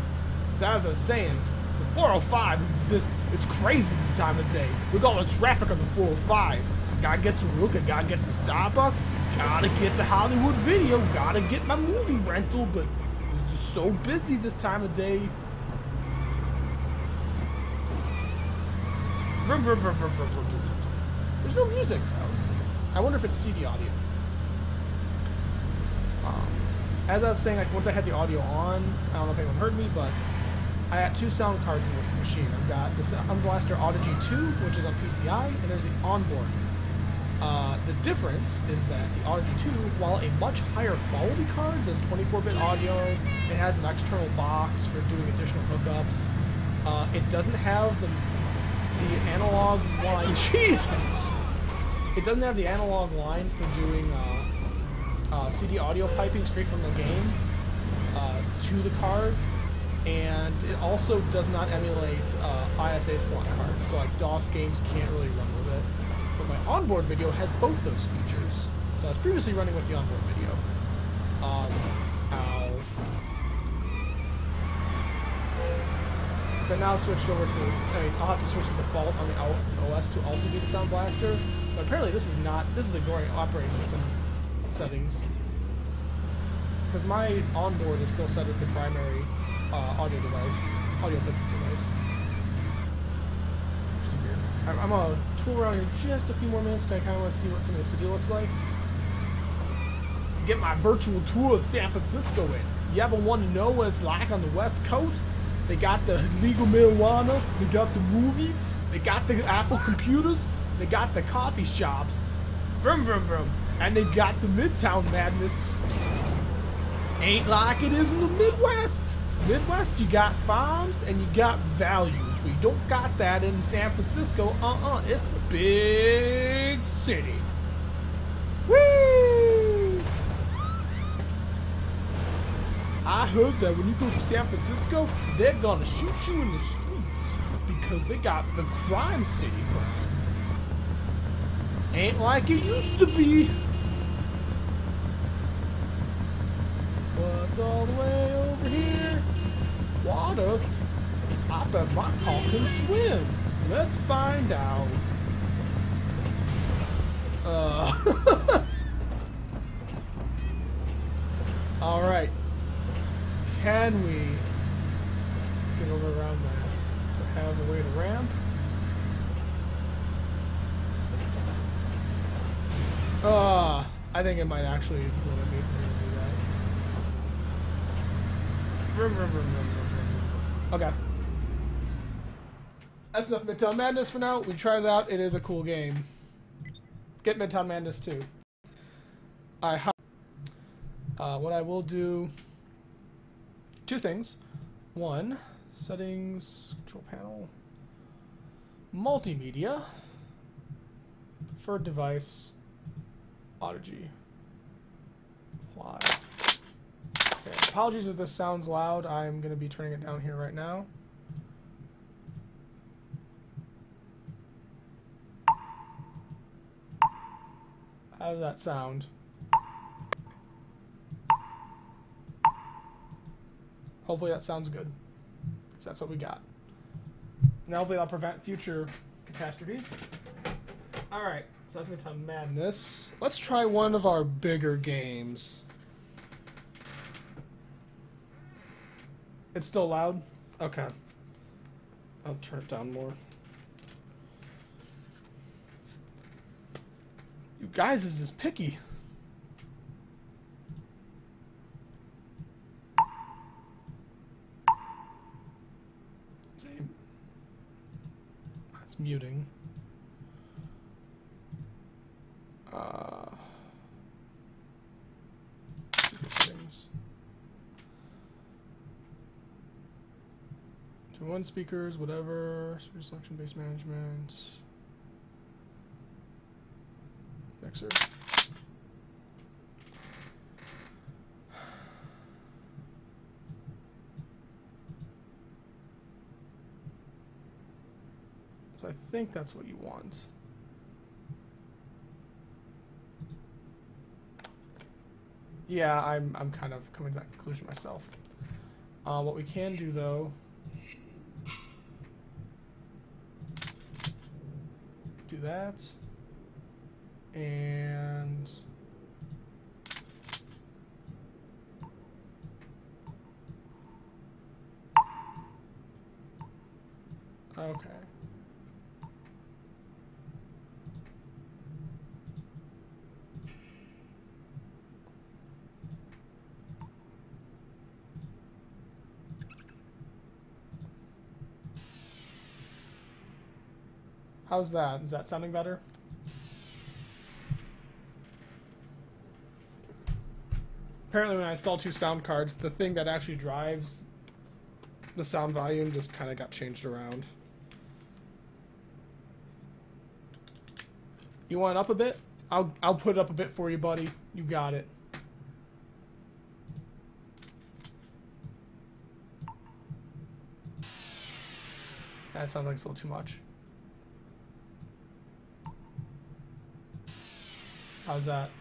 So as I was saying, the 405 is just, it's crazy this time of day. With all the traffic on the 405. Gotta get to work, I gotta get to Starbucks, gotta get to Hollywood Video, gotta get my movie rental, but it's just so busy this time of day. There's no music, though. I wonder if it's CD audio. As I was saying, like, once I had the audio on, I don't know if anyone heard me, but I got two sound cards in this machine. I've got the Sound Blaster Audigy 2, which is on PCI, and there's the onboard. The difference is that the Audigy 2, while a much higher quality card, does 24-bit audio, it has an external box for doing additional hookups. It doesn't have the analog line. Jesus! It doesn't have the analog line for doing CD audio piping straight from the game to the card, and it also does not emulate ISA slot cards, so like DOS games can't really run with it. But my onboard video has both those features, so I was previously running with the onboard video. Ow. But now switched over to, I'll have to switch the default on the OS to also do the Sound Blaster. But apparently this is ignoring operating system settings. Because my onboard is still set as the primary audio input device. Which is weird. I'm gonna tool around here just a few more minutes because I kind of want to see what some of the city looks like. Get my virtual tour of San Francisco in. You ever want to know what it's like on the West Coast? They got the legal marijuana, they got the movies, they got the Apple computers, they got the coffee shops, vroom vroom vroom, and they got the Midtown madness. Ain't like it is in the Midwest. Midwest, you got farms and you got values. We don't got that in San Francisco. It's the big city. Whee! I heard that when you go to San Francisco, they're gonna shoot you in the streets because they got the crime city crime. Ain't like it used to be. What's all the way over here? Water? I bet my car can swim. Let's find out. Alright. Can we get over around that? Have a way to ramp? I think it might actually limit me from able to do that. Okay. That's enough Midtown Madness for now. We tried it out. It is a cool game. Get Midtown Madness too. What I will do... Two things. One, settings, control panel, multimedia, preferred device, Audigy. Apply. Okay, apologies if this sounds loud. I'm going to be turning it down here right now. How does that sound? Hopefully that sounds good, because that's what we got. Now hopefully that'll prevent future catastrophes. Alright, so that's Midtown Madness. Let's try one of our bigger games. It's still loud? Okay. I'll turn it down more. You guys is this picky. That's muting. Things. 2-1 speakers, whatever. Speaker selection, bass management. Mixer. So I think that's what you want. Yeah, I'm kind of coming to that conclusion myself. What we can do though, do that, and okay. How's that? Is that sounding better? Apparently when I installed 2 sound cards, the thing that actually drives the sound volume just kind of got changed around. You want it up a bit? I'll put it up a bit for you, buddy. You got it. That sounds like it's a little too much. How's that?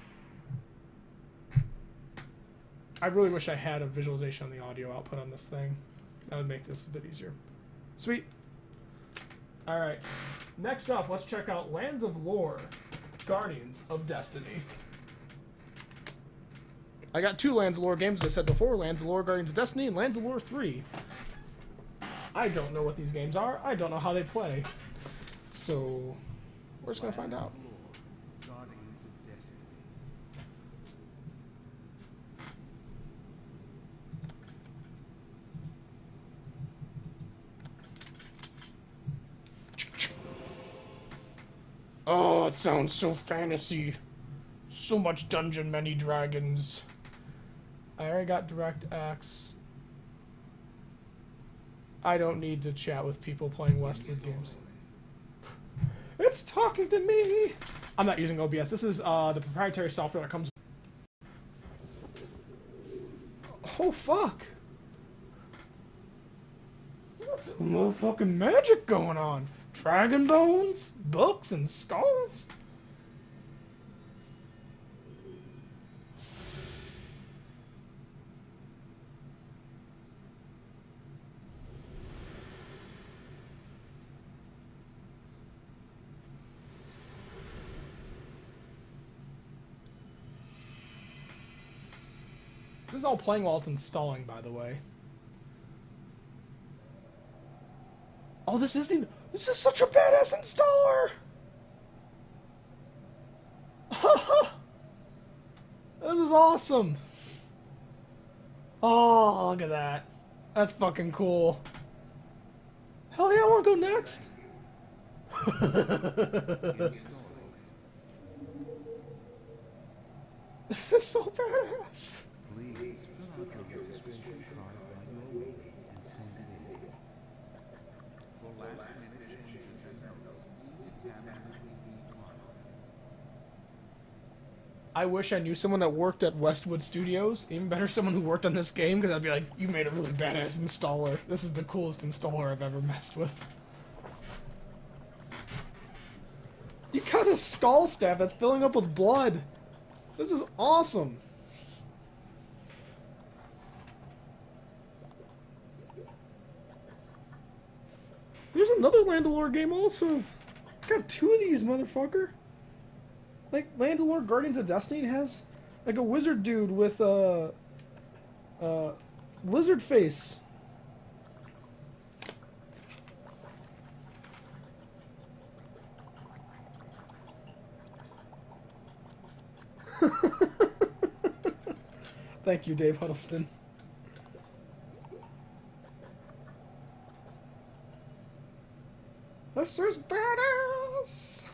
I really wish I had a visualization on the audio output on this thing. That would make this a bit easier. Sweet. Alright. Next up, let's check out Lands of Lore, Guardians of Destiny. I got 2 Lands of Lore games, as I said before. Lands of Lore, Guardians of Destiny, and Lands of Lore 3. I don't know what these games are. I don't know how they play. So, we're just going to find out. Oh, it sounds so fantasy. So much dungeon, many dragons. I already got DirectX. I don't need to chat with people playing Westwood games. It's talking to me! I'm not using OBS. This is the proprietary software that comes... Oh, fuck! What's some motherfucking magic going on? Dragon bones, books, and skulls? This is all playing while it's installing, by the way. Oh, this is such a badass installer! This is awesome! Oh, look at that. That's fucking cool. Hell yeah, I wanna go next! This is so badass! Please fill out your registration card while you are waiting and send it in. For last-minute changes and notes, please examine the weekly file. I wish I knew someone that worked at Westwood Studios. Even better, someone who worked on this game, because I'd be like, you made a really badass installer. This is the coolest installer I've ever messed with. You got a skull staff that's filling up with blood. This is awesome. There's another Land of Lore game also. Got 2 of these, motherfucker. Like, Land of Lore Guardians of Destiny has, like, a wizard dude with a lizard face. Thank you, Dave Huddleston. This is badass!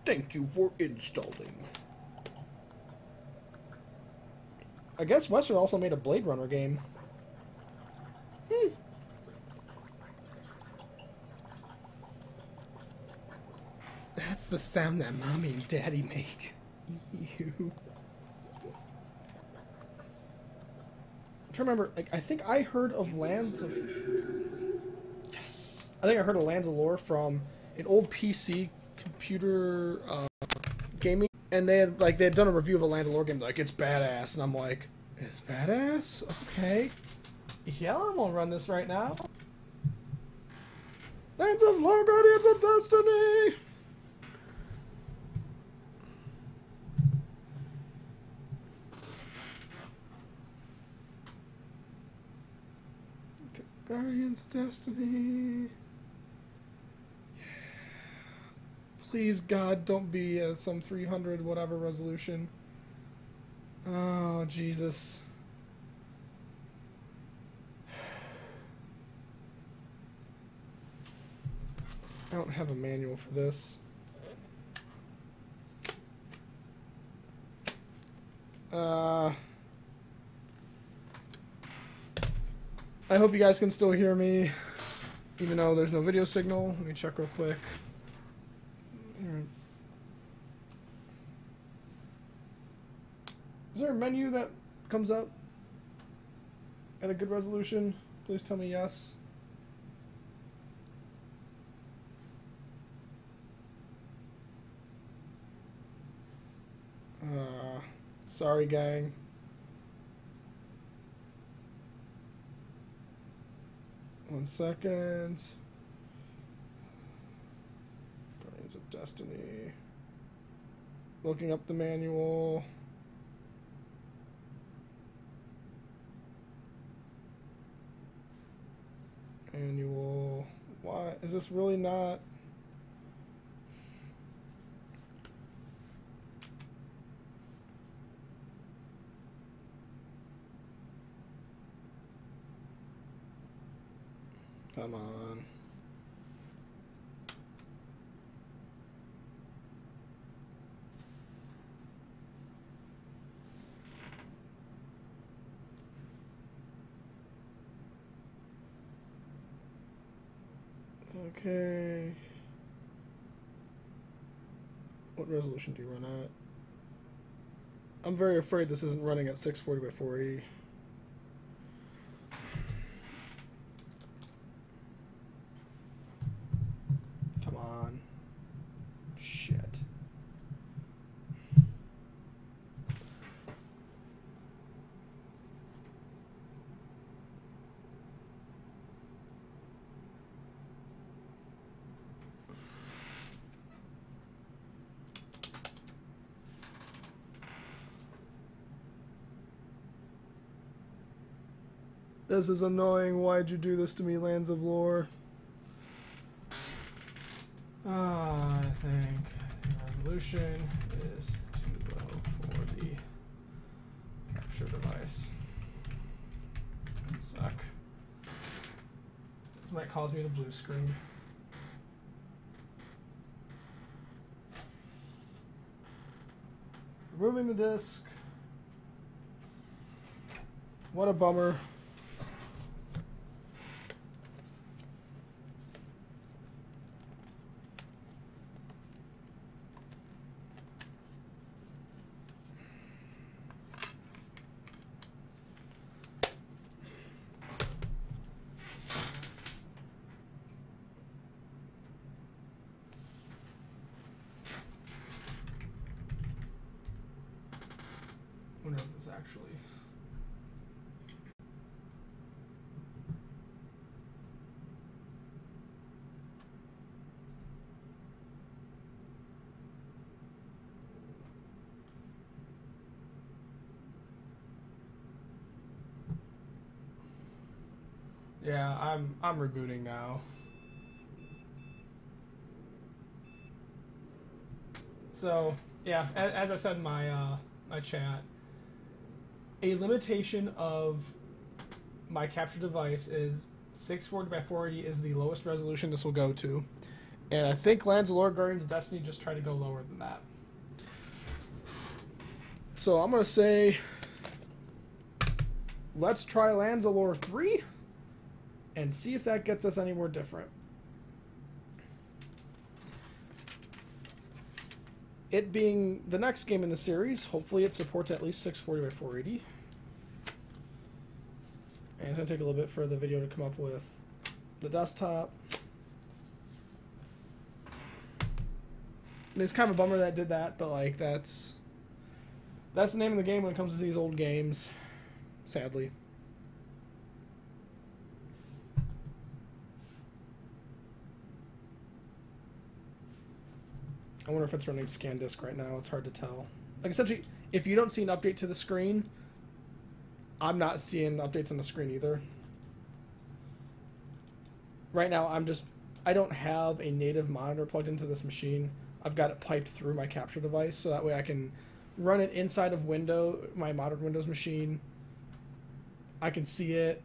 Thank you for installing. I guess Westwood also made a Blade Runner game. That's the sound that Mommy and Daddy make. You. I'm trying to remember, like, I think I heard of Lands of... Yes! I think I heard of Lands of Lore from an old PC computer gaming, and they had done a review of a Land of Lore game, like, it's badass, and I'm like, it's badass? Okay. Yeah, I'm gonna run this right now. Lands of Lore, Guardians of Destiny! Guardians of Destiny. Yeah. Please, God, don't be some 300 whatever resolution. Oh, Jesus. I don't have a manual for this. I hope you guys can still hear me, even though there's no video signal. Let me check real quick. Is there a menu that comes up at a good resolution? Please tell me yes. Sorry, gang. 1 second. Brains of Destiny. Looking up the manual. Manual. Why is this really not? Come on. Okay. What resolution do you run at? I'm very afraid this isn't running at 640 by 480. Come on. Shit. This is annoying. Why'd you do this to me, Lands of Lore? I think the resolution is too low for the capture device. Suck. This might cause me to blue screen. Removing the disc. What a bummer. I wonder if this actually... Yeah, I'm rebooting now. So, yeah, as I said in my my chat, a limitation of my capture device is 640 by 480 is the lowest resolution this will go to. And I think Lands of Lore Guardians of Destiny just tried to go lower than that. So I'm going to say, let's try Lands of Lore 3 and see if that gets us any more different. It being the next game in the series, hopefully it supports at least 640 by 480. And it's going to take a little bit for the video to come up with the desktop. And it's kind of a bummer that it did that, but like that's the name of the game when it comes to these old games, sadly. I wonder if it's running scan disk right now. It's hard to tell. Like, essentially, if you don't see an update to the screen, I'm not seeing updates on the screen either. Right now, I don't have a native monitor plugged into this machine. I've got it piped through my capture device, so that way I can run it inside of my modern Windows machine. I can see it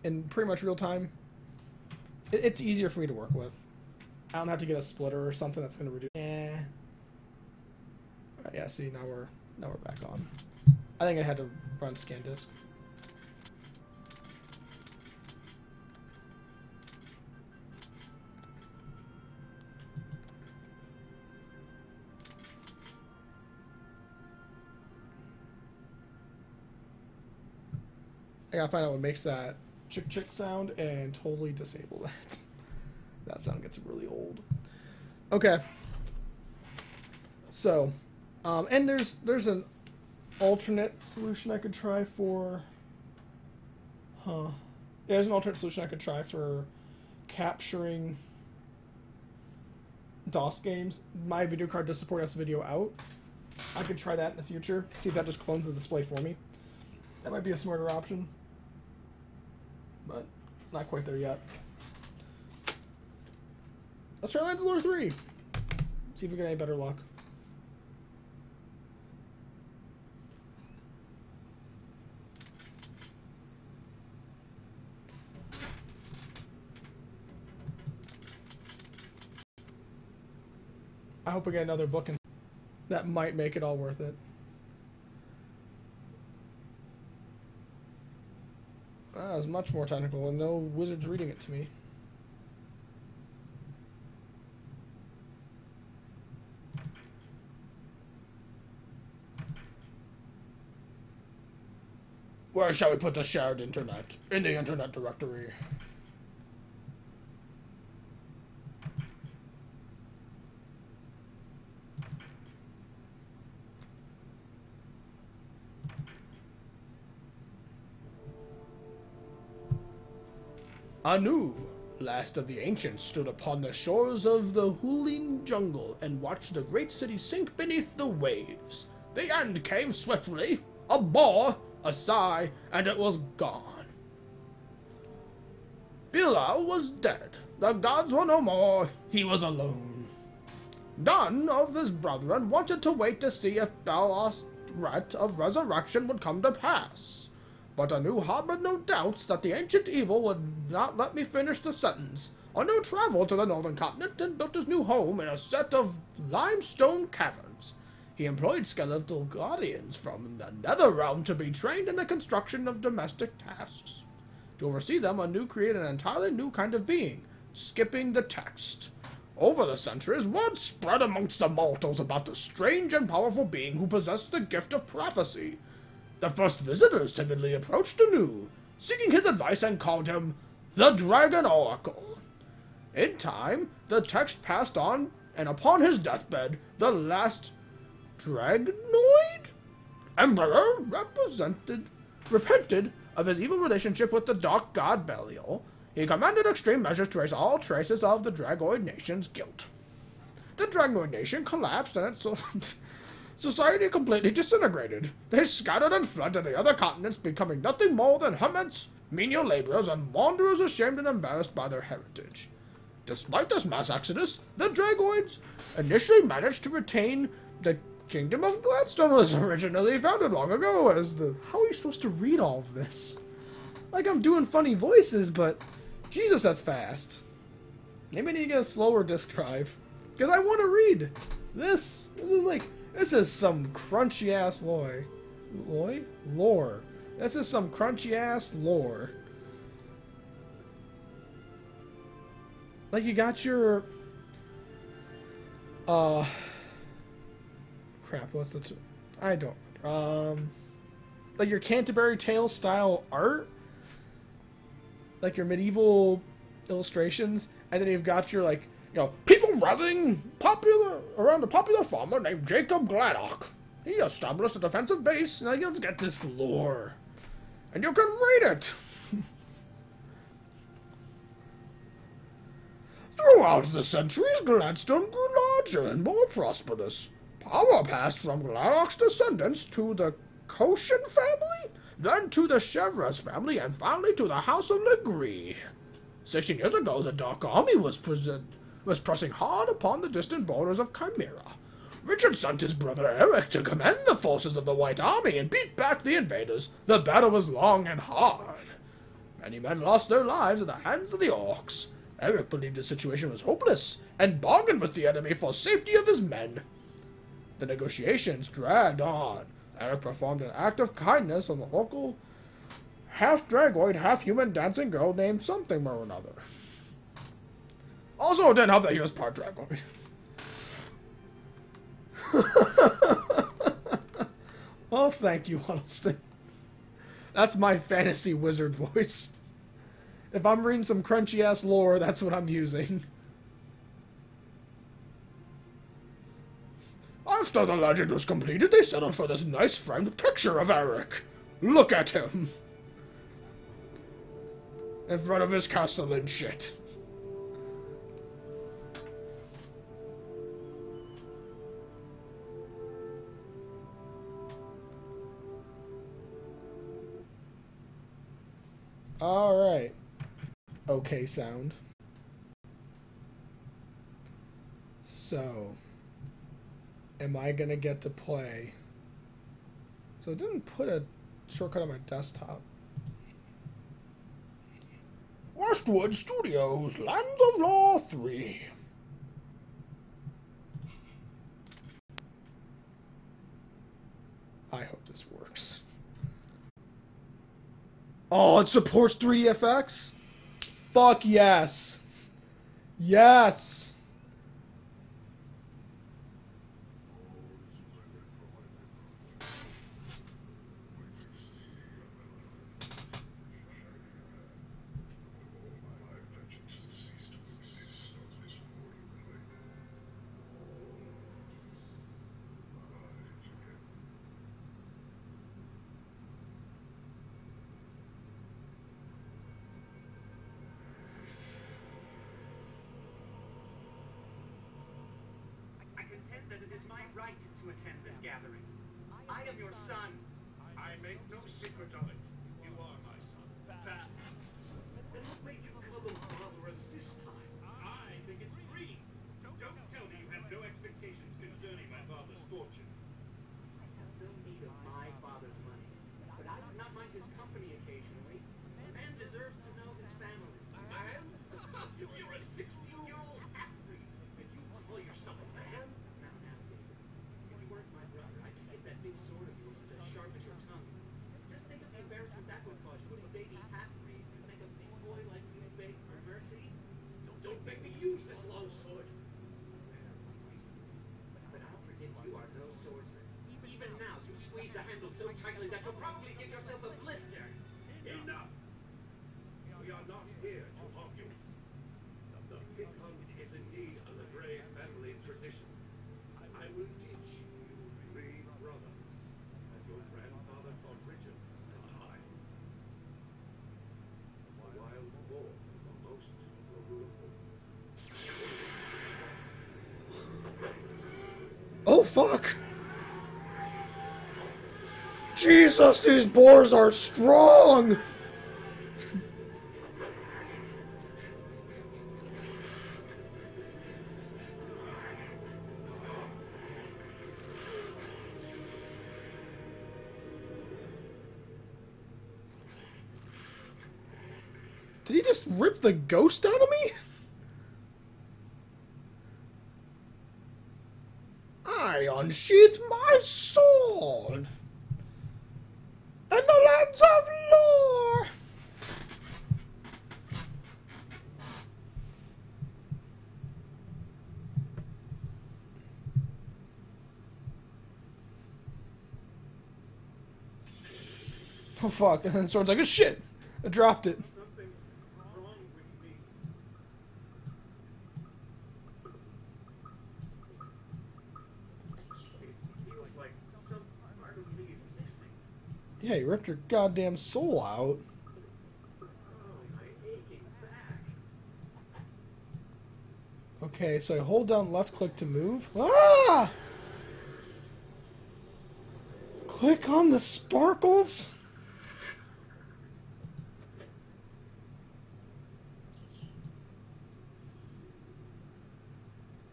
in pretty much real time. It's easier for me to work with. I don't have to get a splitter or something that's going to reduce. Yeah. Right, yeah. See, now we're back on. I think I had to run scan disk. I gotta find out what makes that chick chick sound and totally disable that. That sound gets really old. Okay. So, and there's an alternate solution I could try for. Huh. There's an alternate solution I could try for capturing DOS games. My video card does support S-Video out. I could try that in the future. See if that just clones the display for me. That might be a smarter option. But not quite there yet. Let's try Lands of Lore 3. See if we get any better luck. I hope we get another book and that might make it all worth it. Ah, it's much more technical and no wizards reading it to me. Where shall we put the shared internet? In the internet directory. Anu, last of the ancients, stood upon the shores of the Huling jungle and watched the great city sink beneath the waves. The end came swiftly. A baw, a sigh, and it was gone. Bila was dead. The gods were no more. He was alone. None of his brethren wanted to wait to see if Balast's threat of resurrection would come to pass. But Anu harbored no doubts that the ancient evil would not let me finish the sentence. Anu traveled to the northern continent and built his new home in a set of limestone caverns. He employed skeletal guardians from the nether realm to be trained in the construction of domestic tasks. To oversee them, Anu created an entirely new kind of being, skipping the text. Over the centuries, word spread amongst the mortals about the strange and powerful being who possessed the gift of prophecy. The first visitors timidly approached Anu, seeking his advice and called him the Dragon Oracle. In time, the text passed on, and upon his deathbed, the last Dragonoid Emperor repented of his evil relationship with the dark god Belial. He commanded extreme measures to erase all traces of the Dragoid nation's guilt. The Dragoid nation collapsed and its society completely disintegrated. They scattered and fled to the other continents, becoming nothing more than hermits, menial laborers, and wanderers ashamed and embarrassed by their heritage. Despite this mass exodus, the Dragoids initially managed to retain the Kingdom of Gladstone was originally founded long ago as the... How are you supposed to read all of this? Like I'm doing funny voices, but... Jesus, that's fast. Maybe I need to get a slower disk drive. Because I want to read. This is like... This is some crunchy-ass lore. Lore? This is some crunchy-ass lore. Like, you got your... Crap, what's the... I don't remember. Like, your Canterbury Tales style art? Like, your medieval illustrations? And then you've got your, like... You know, people rallying around a popular farmer named Jacob Gladdock. He established a defensive base, and let's get this lore. And you can read it! Throughout the centuries, Gladstone grew larger and more prosperous. Power passed from Gladdock's descendants to the Koshin family, then to the Chevres family, and finally to the House of Legree. 16 years ago, the Dark Army was pressing hard upon the distant borders of Chimera. Richard sent his brother Eric to command the forces of the White Army and beat back the invaders. The battle was long and hard. Many men lost their lives at the hands of the Orcs. Eric believed the situation was hopeless and bargained with the enemy for safety of his men. The negotiations dragged on. Eric performed an act of kindness on the local half-dragoid, half-human dancing girl named something or another. Also, it didn't help that he was part dragoid. Well, thank you, Huddleston. That's my fantasy wizard voice. If I'm reading some crunchy-ass lore, that's what I'm using. After the legend was completed, they settled for this nice framed picture of Eric. Look at him. in front of his castle and shit. Alright. Okay, sound. So, am I gonna get to play? So it didn't put a shortcut on my desktop. Westwood Studios, Land of Law 3. I hope this works. Oh, it supports 3DFX? Fuck yes. Yes. That it is my right to attend this gathering. I am your son. I make no secret of it. You are my son. Bastard. Then what made you come and bother us this time? I think it's free. Don't tell me you have no expectations concerning my father's fortune. I have no need of my father's money, but I would not mind his company occasionally. A man deserves to know his family. Man? You're a 16-year-old half-breed, and you call yourself a man? My brother, I'd skip that big sword of yours is as sharp as your tongue. Just think of the embarrassment that would cause you if a baby half-breed could make a big boy like you beg for mercy. Don't make me use this long sword. But I'll predict you are no swordsman. Even now, you squeeze the handle so tightly that you'll probably give yourself a blister. Enough! We are not here to argue. The pig hunt is indeed a Legray family tradition. I will teach you three brothers, and your grandfather called Richard, and I. The wild boar for most will rule. Oh fuck! Jesus, these boars are strong! Did he just rip the ghost out of me? I unsheathed my sword in the lands of lore. Oh fuck, and then the sword's like, oh shit, I dropped it. Yeah, you ripped your goddamn soul out. Okay, so I hold down left click to move. Ah! Click on the sparkles?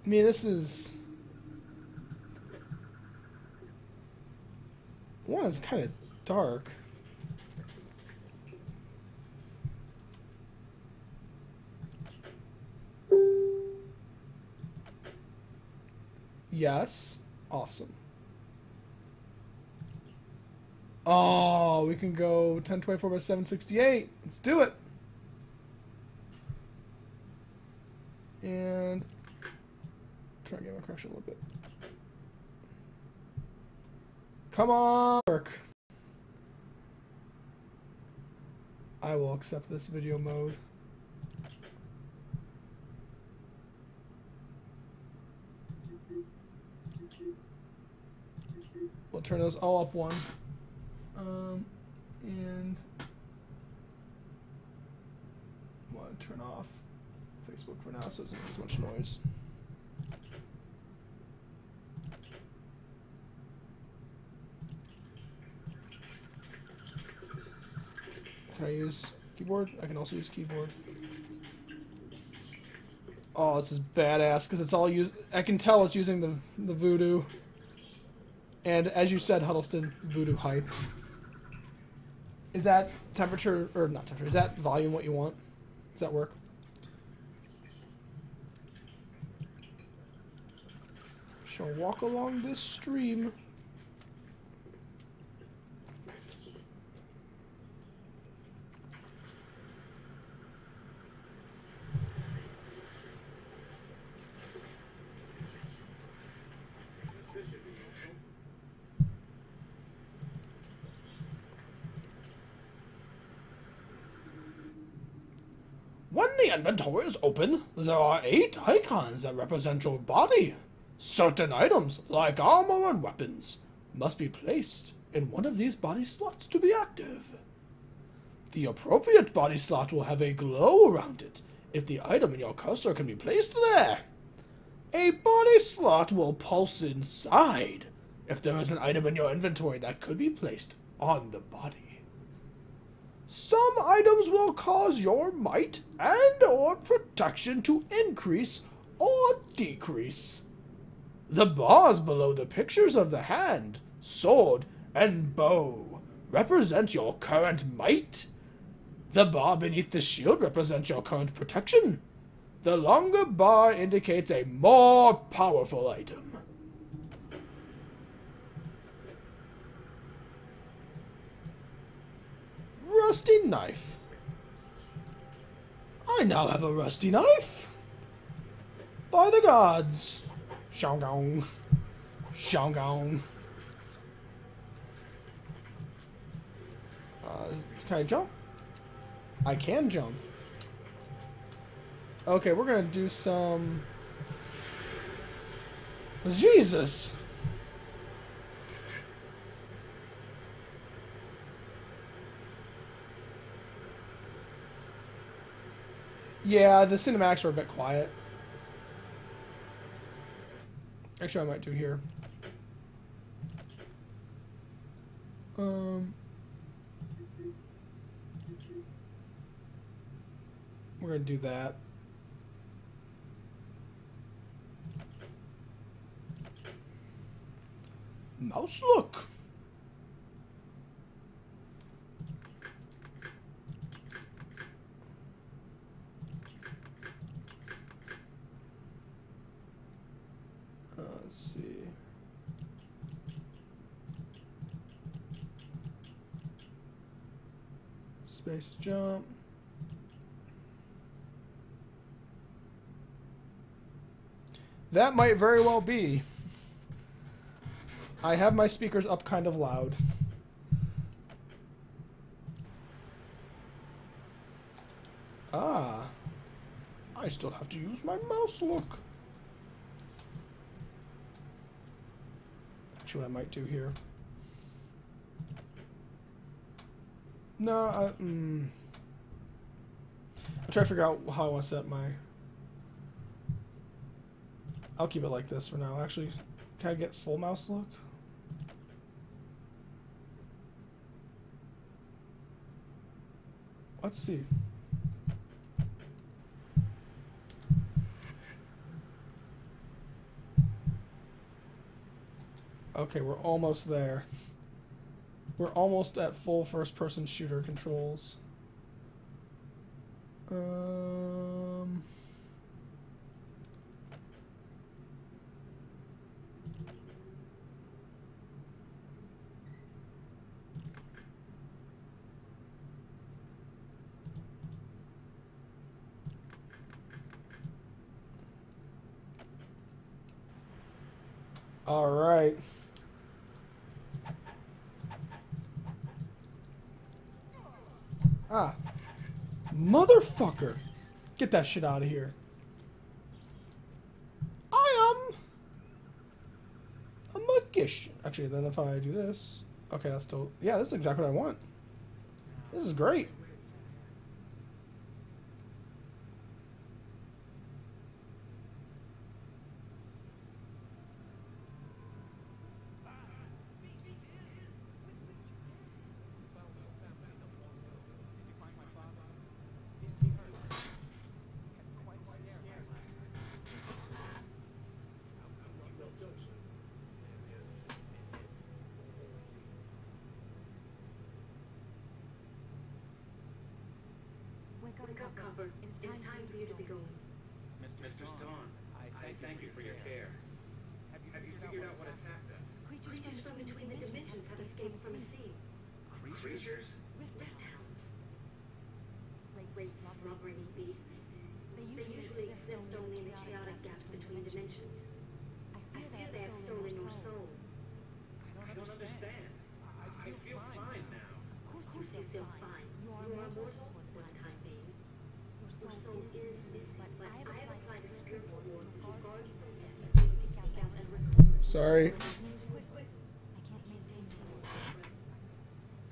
I mean, this is... One, it's kind of dark. Yes. Awesome. Oh, we can go 1024 by 768. Let's do it. And try to get my crush a little bit. Come on, work. I will accept this video mode. We'll turn those all up one. And to turn off Facebook for now so it doesn't make as much noise. Can I use keyboard? I can also use keyboard. Oh, this is badass because it's all used. I can tell it's using the voodoo. And as you said, Huddleston, voodoo hype. Is that temperature, or not temperature, is that volume what you want? Does that work? Shall walk along this stream. When the inventory is open, there are 8 icons that represent your body. Certain items, like armor and weapons, must be placed in one of these body slots to be active. The appropriate body slot will have a glow around it if the item in your cursor can be placed there. A body slot will pulse inside if there is an item in your inventory that could be placed on the body. Some items will cause your might and or protection to increase or decrease. The bars below the pictures of the hand, sword, and bow represent your current might. The bar beneath the shield represents your current protection. The longer bar indicates a more powerful item. Rusty knife. I now have a rusty knife. By the gods. Shangong. Shangong. Can I jump? I can jump. Okay, we're gonna do some... Jesus! Yeah, the cinematics were a bit quiet. Actually, I might do here. We're gonna do that. Mouse look. Let's see. Space jump. That might very well be. I have my speakers up kind of loud. Ah. I still have to use my mouse look. Actually, what I might do here. No, I'm trying to figure out how I want to set my... I'll keep it like this for now. Actually, can I get full mouse look? Let's see. Okay, we're almost there. We're almost at full first-person shooter controls. All right. Ah. Motherfucker. Get that shit out of here. I am a magician. Actually, then if I do this... Okay, that's still... Yeah, this is exactly what I want. This is great. Copper. It's time for you to be going. Mr. Stone, I thank you for your care. Have you figured out what attacked us? Creatures from between the dimensions have escaped from a sea. Creatures? Rift hounds. Great slobbering beasts. They usually exist only in the chaotic gaps between dimensions. I fear they have stolen your soul. I don't understand. I feel fine now. Of course you feel fine. You are immortal for the time being. Your soul is missing, but I have applied a spiritual ward to guard you from death. Seek out and recover. Sorry.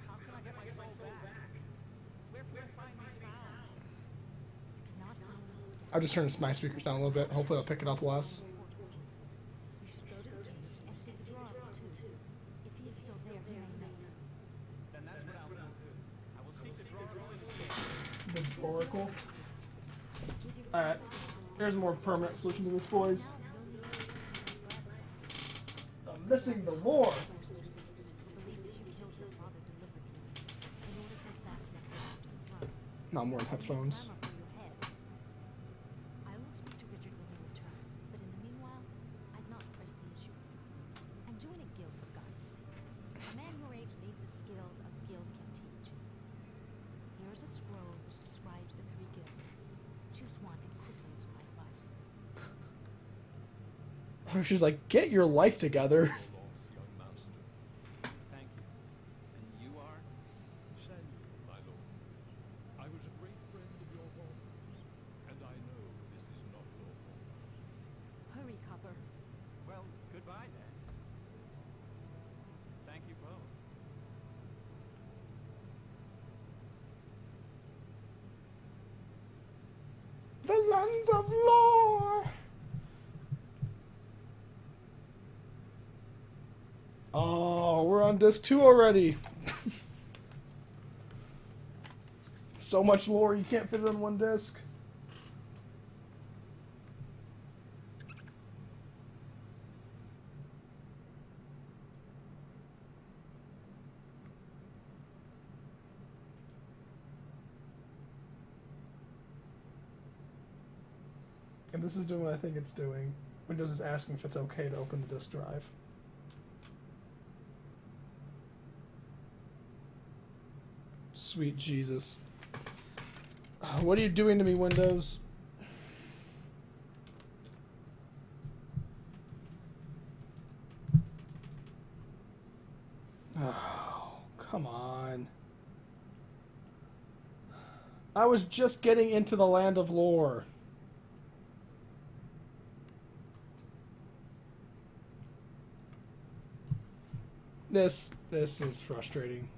How can I get my soul back? Where can I find these hounds? I'll just turn my speakers down a little bit. Hopefully I'll pick it up less. Then that's what I'll do. I will seek the drawer. The Oracle. Alright. Here's a more permanent solution to this, boys. I'm missing the lore. Not more headphones. I will speak to Richard when he returns, but in the meanwhile, I'd not press the issue. And join a guild, for God's sake. A man your age needs the skills a guild can teach. Here's a scroll which describes the 3 guilds. Choose one and quickly is my advice. She's like, get your life together. Young master. Thank you. And you are? Shen, my lord. I was a great friend of your father's, and I know this is not your fault. Hurry, Copper. Well, goodbye then. Thank you both. The lands of lore. Oh, we're on disc 2 already. So much lore, you can't fit it on one disc. And this is doing what I think it's doing. Windows is asking if it's okay to open the disk drive. Sweet Jesus. What are you doing to me, Windows? Oh, come on. I was just getting into the land of lore. This is frustrating.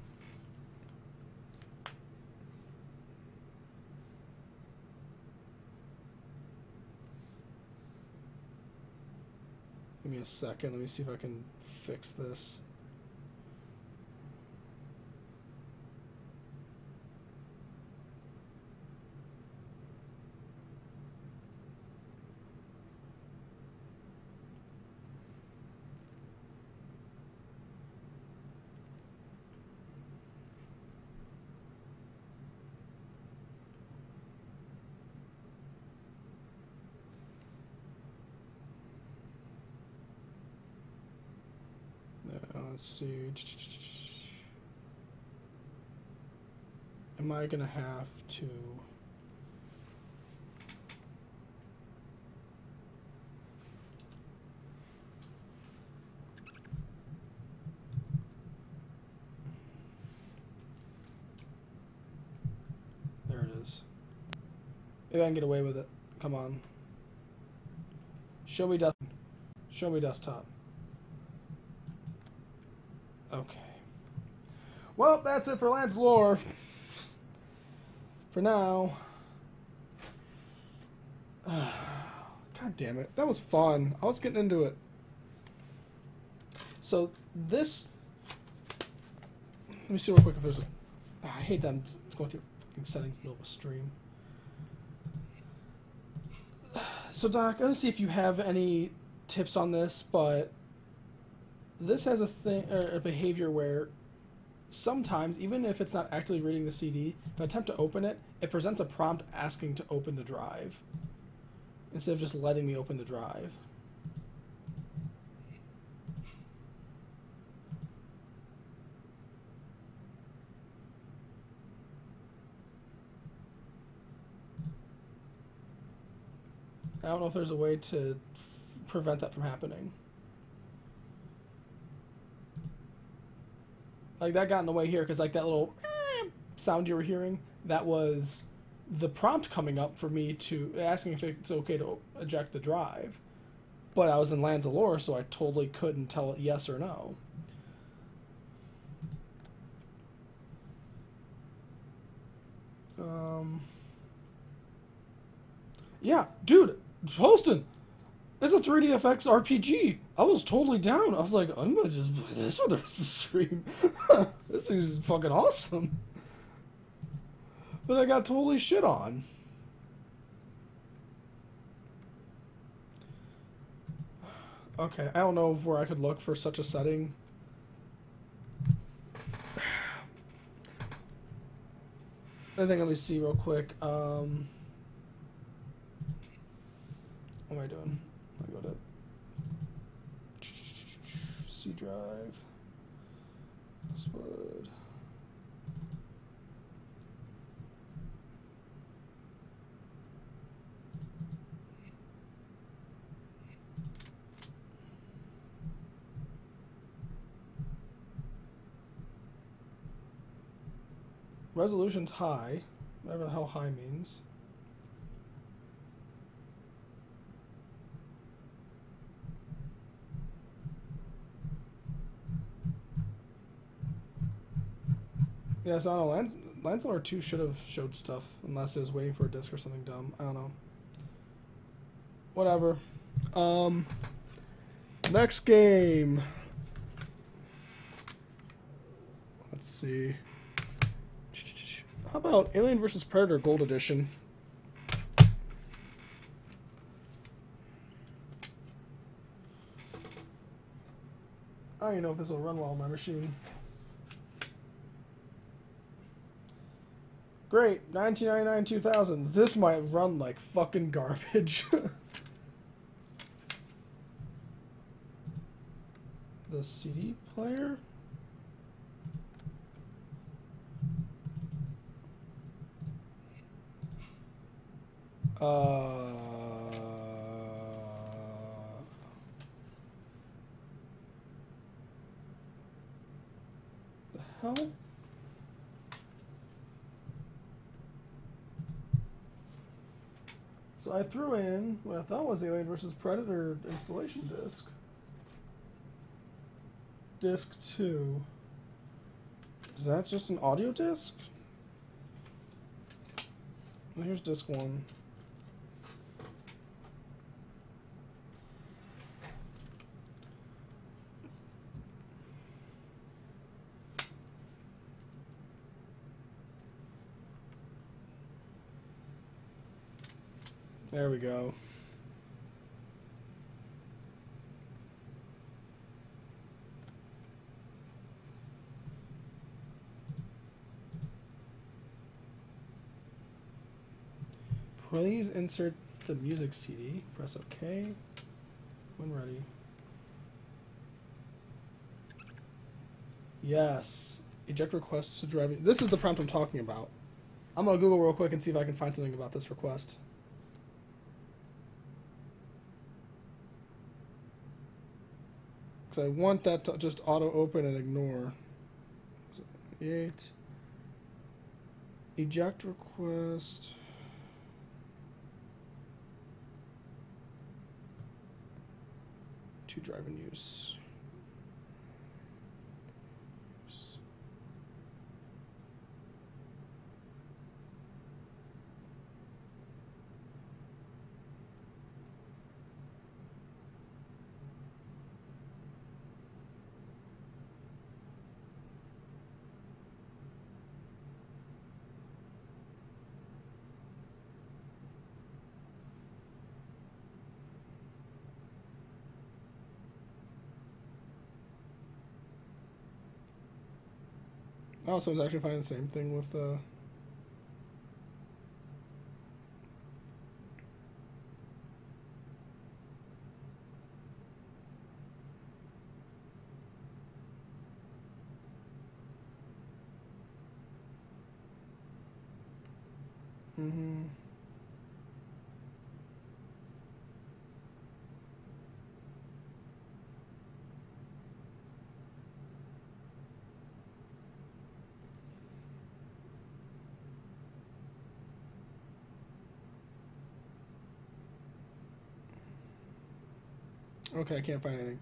Give me a second. Let me see if I can fix this. Let's see. Am I gonna have to? There it is. Maybe I can get away with it. Come on. Show me desktop. Show me desktop. Okay. Well, that's it for Lance Lore. For now. God damn it. That was fun. I was getting into it. So, this... Let me see real quick if there's a... I hate that I'm going through fucking settings in the middle of a stream. So, Doc, I don't see if you have any tips on this, but... This has a thing, or a behavior where sometimes, even if it's not actually reading the CD, if I attempt to open it, it presents a prompt asking to open the drive instead of just letting me open the drive. I don't know if there's a way to prevent that from happening. Like, that got in the way here, because, like, that little sound you were hearing, that was the prompt coming up for me to, asking if it's okay to eject the drive. But I was in Lands of Lore, so I totally couldn't tell it yes or no. Yeah, dude, Holston, it's a 3DFX RPG. I was totally down. I was like, I'm gonna just play this for the rest of the stream. This is fucking awesome. But I got totally shit on. Okay, I don't know where I could look for such a setting. I think let me see real quick. What am I doing? I go to C drive. Password. Resolution's high, whatever the hell high means. Yeah, so I don't know, Lancelot 2 should have showed stuff, unless it was waiting for a disc or something dumb. I don't know. Whatever. Next game. Let's see. How about Alien vs. Predator Gold Edition? I don't even know if this will run well on my machine. Great, 1999, 2000. This might run like fucking garbage. The CD player? The hell? So I threw in what I thought was the Alien vs. Predator installation disc. Disc 2. Is that just an audio disc? Well, here's disc 1. There we go. Please insert the music CD. Press OK when ready. Yes. Eject request to driving. This is the prompt I'm talking about. I'm going to Google real quick and see if I can find something about this request. Because I want that to just auto open and ignore. 8. Eject request. To drive and use. Oh, so I was actually finding the same thing with mm-hmm. Okay, I can't find anything.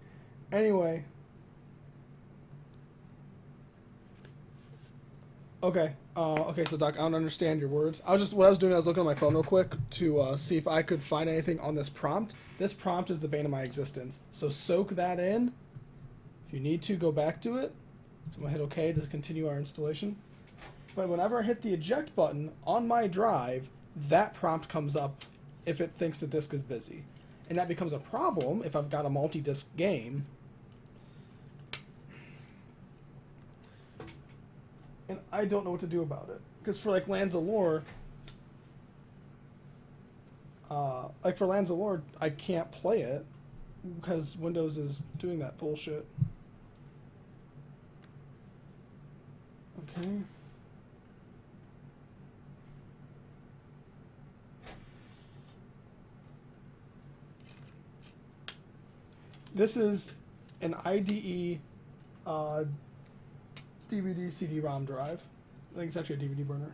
Anyway. Okay. Okay, so Doc, I don't understand your words. What I was doing, I was looking on my phone real quick to see if I could find anything on this prompt. This prompt is the bane of my existence. So soak that in. If you need to, go back to it. So I'm going to hit OK to continue our installation. But whenever I hit the eject button on my drive, that prompt comes up if it thinks the disk is busy. And that becomes a problem if I've got a multi-disc game. And I don't know what to do about it. Because for like Lands of Lore, I can't play it because Windows is doing that bullshit. Okay. This is an IDE DVD CD-ROM drive. I think it's actually a DVD burner.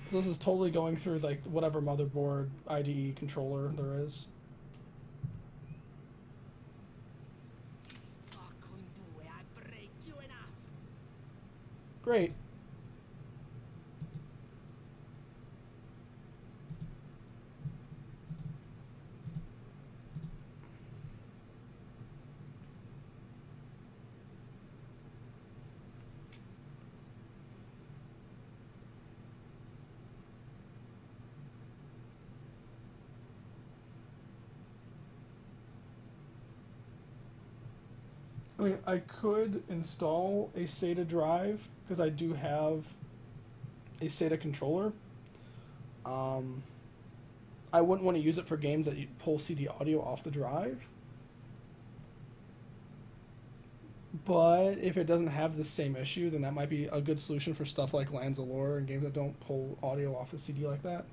So this is totally going through like whatever motherboard IDE controller there is. Great. I mean, I could install a SATA drive because I do have a SATA controller. I wouldn't want to use it for games that you pull CD audio off the drive. But if it doesn't have the same issue, then that might be a good solution for stuff like Lands of Lore and games that don't pull audio off the CD like that.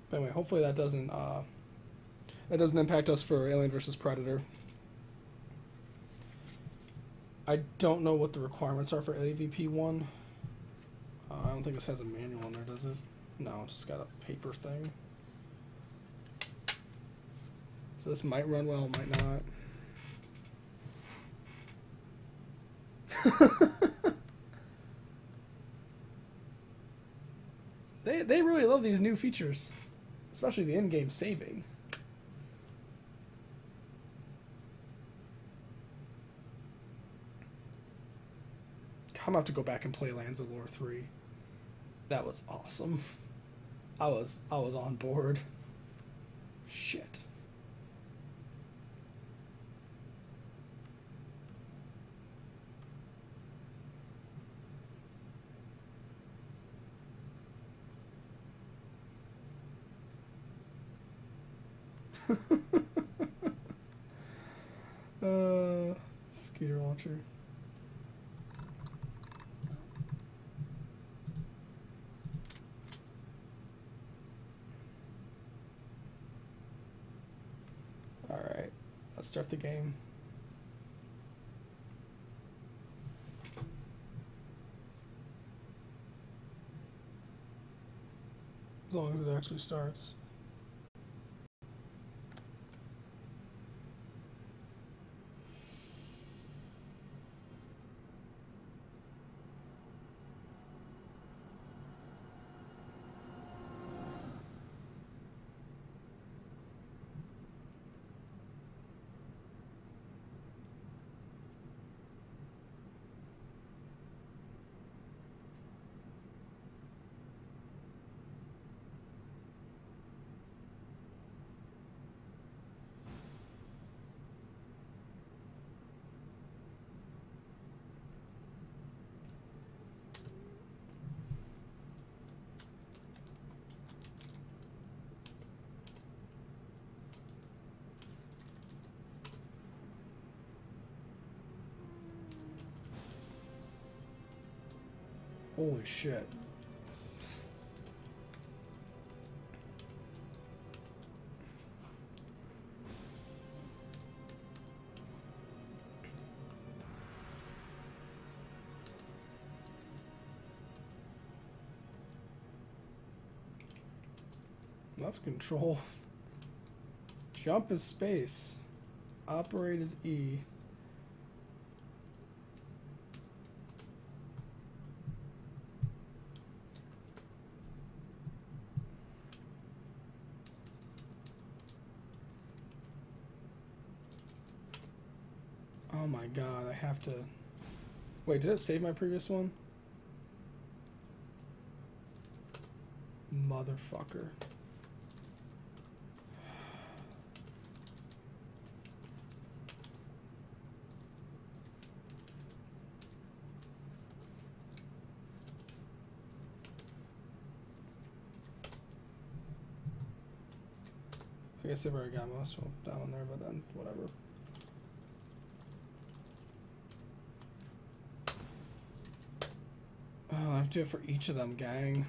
But anyway, hopefully that doesn't impact us for Alien vs. Predator. I don't know what the requirements are for AVP1. I don't think this has a manual in there, does it? No, it's just got a paper thing. So this might run well, might not. They really love these new features. Especially the in-game saving. I'm gonna have to go back and play Lands of Lore 3. That was awesome. I was on board. Shit. Scooter launcher. Alright, let's start the game. As long as it actually starts. Holy shit. Left control. Jump is space. Operate is E. Oh my god, I have to... Wait, did it save my previous one? Motherfucker. I guess they've already got most of them down there, but then whatever. Oh, I have to do it for each of them, gang.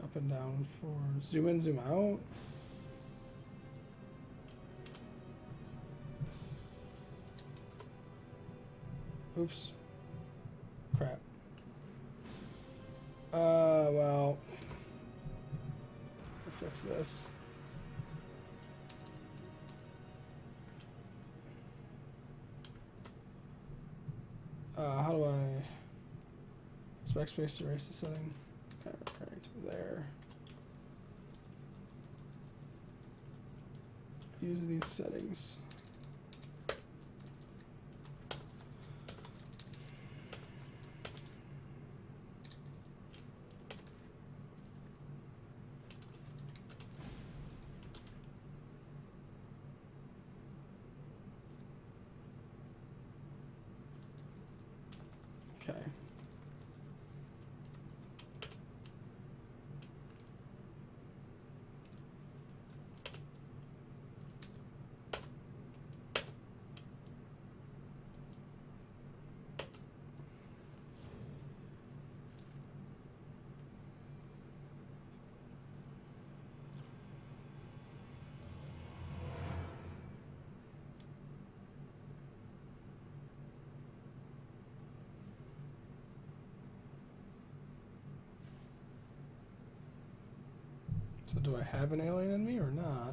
Up and down for zoom in, zoom out. Oops. Crap. Well. I'll fix this. How do I... Backspace to erase the setting. Alright, there. Use these settings. Okay. So do I have an alien in me or not?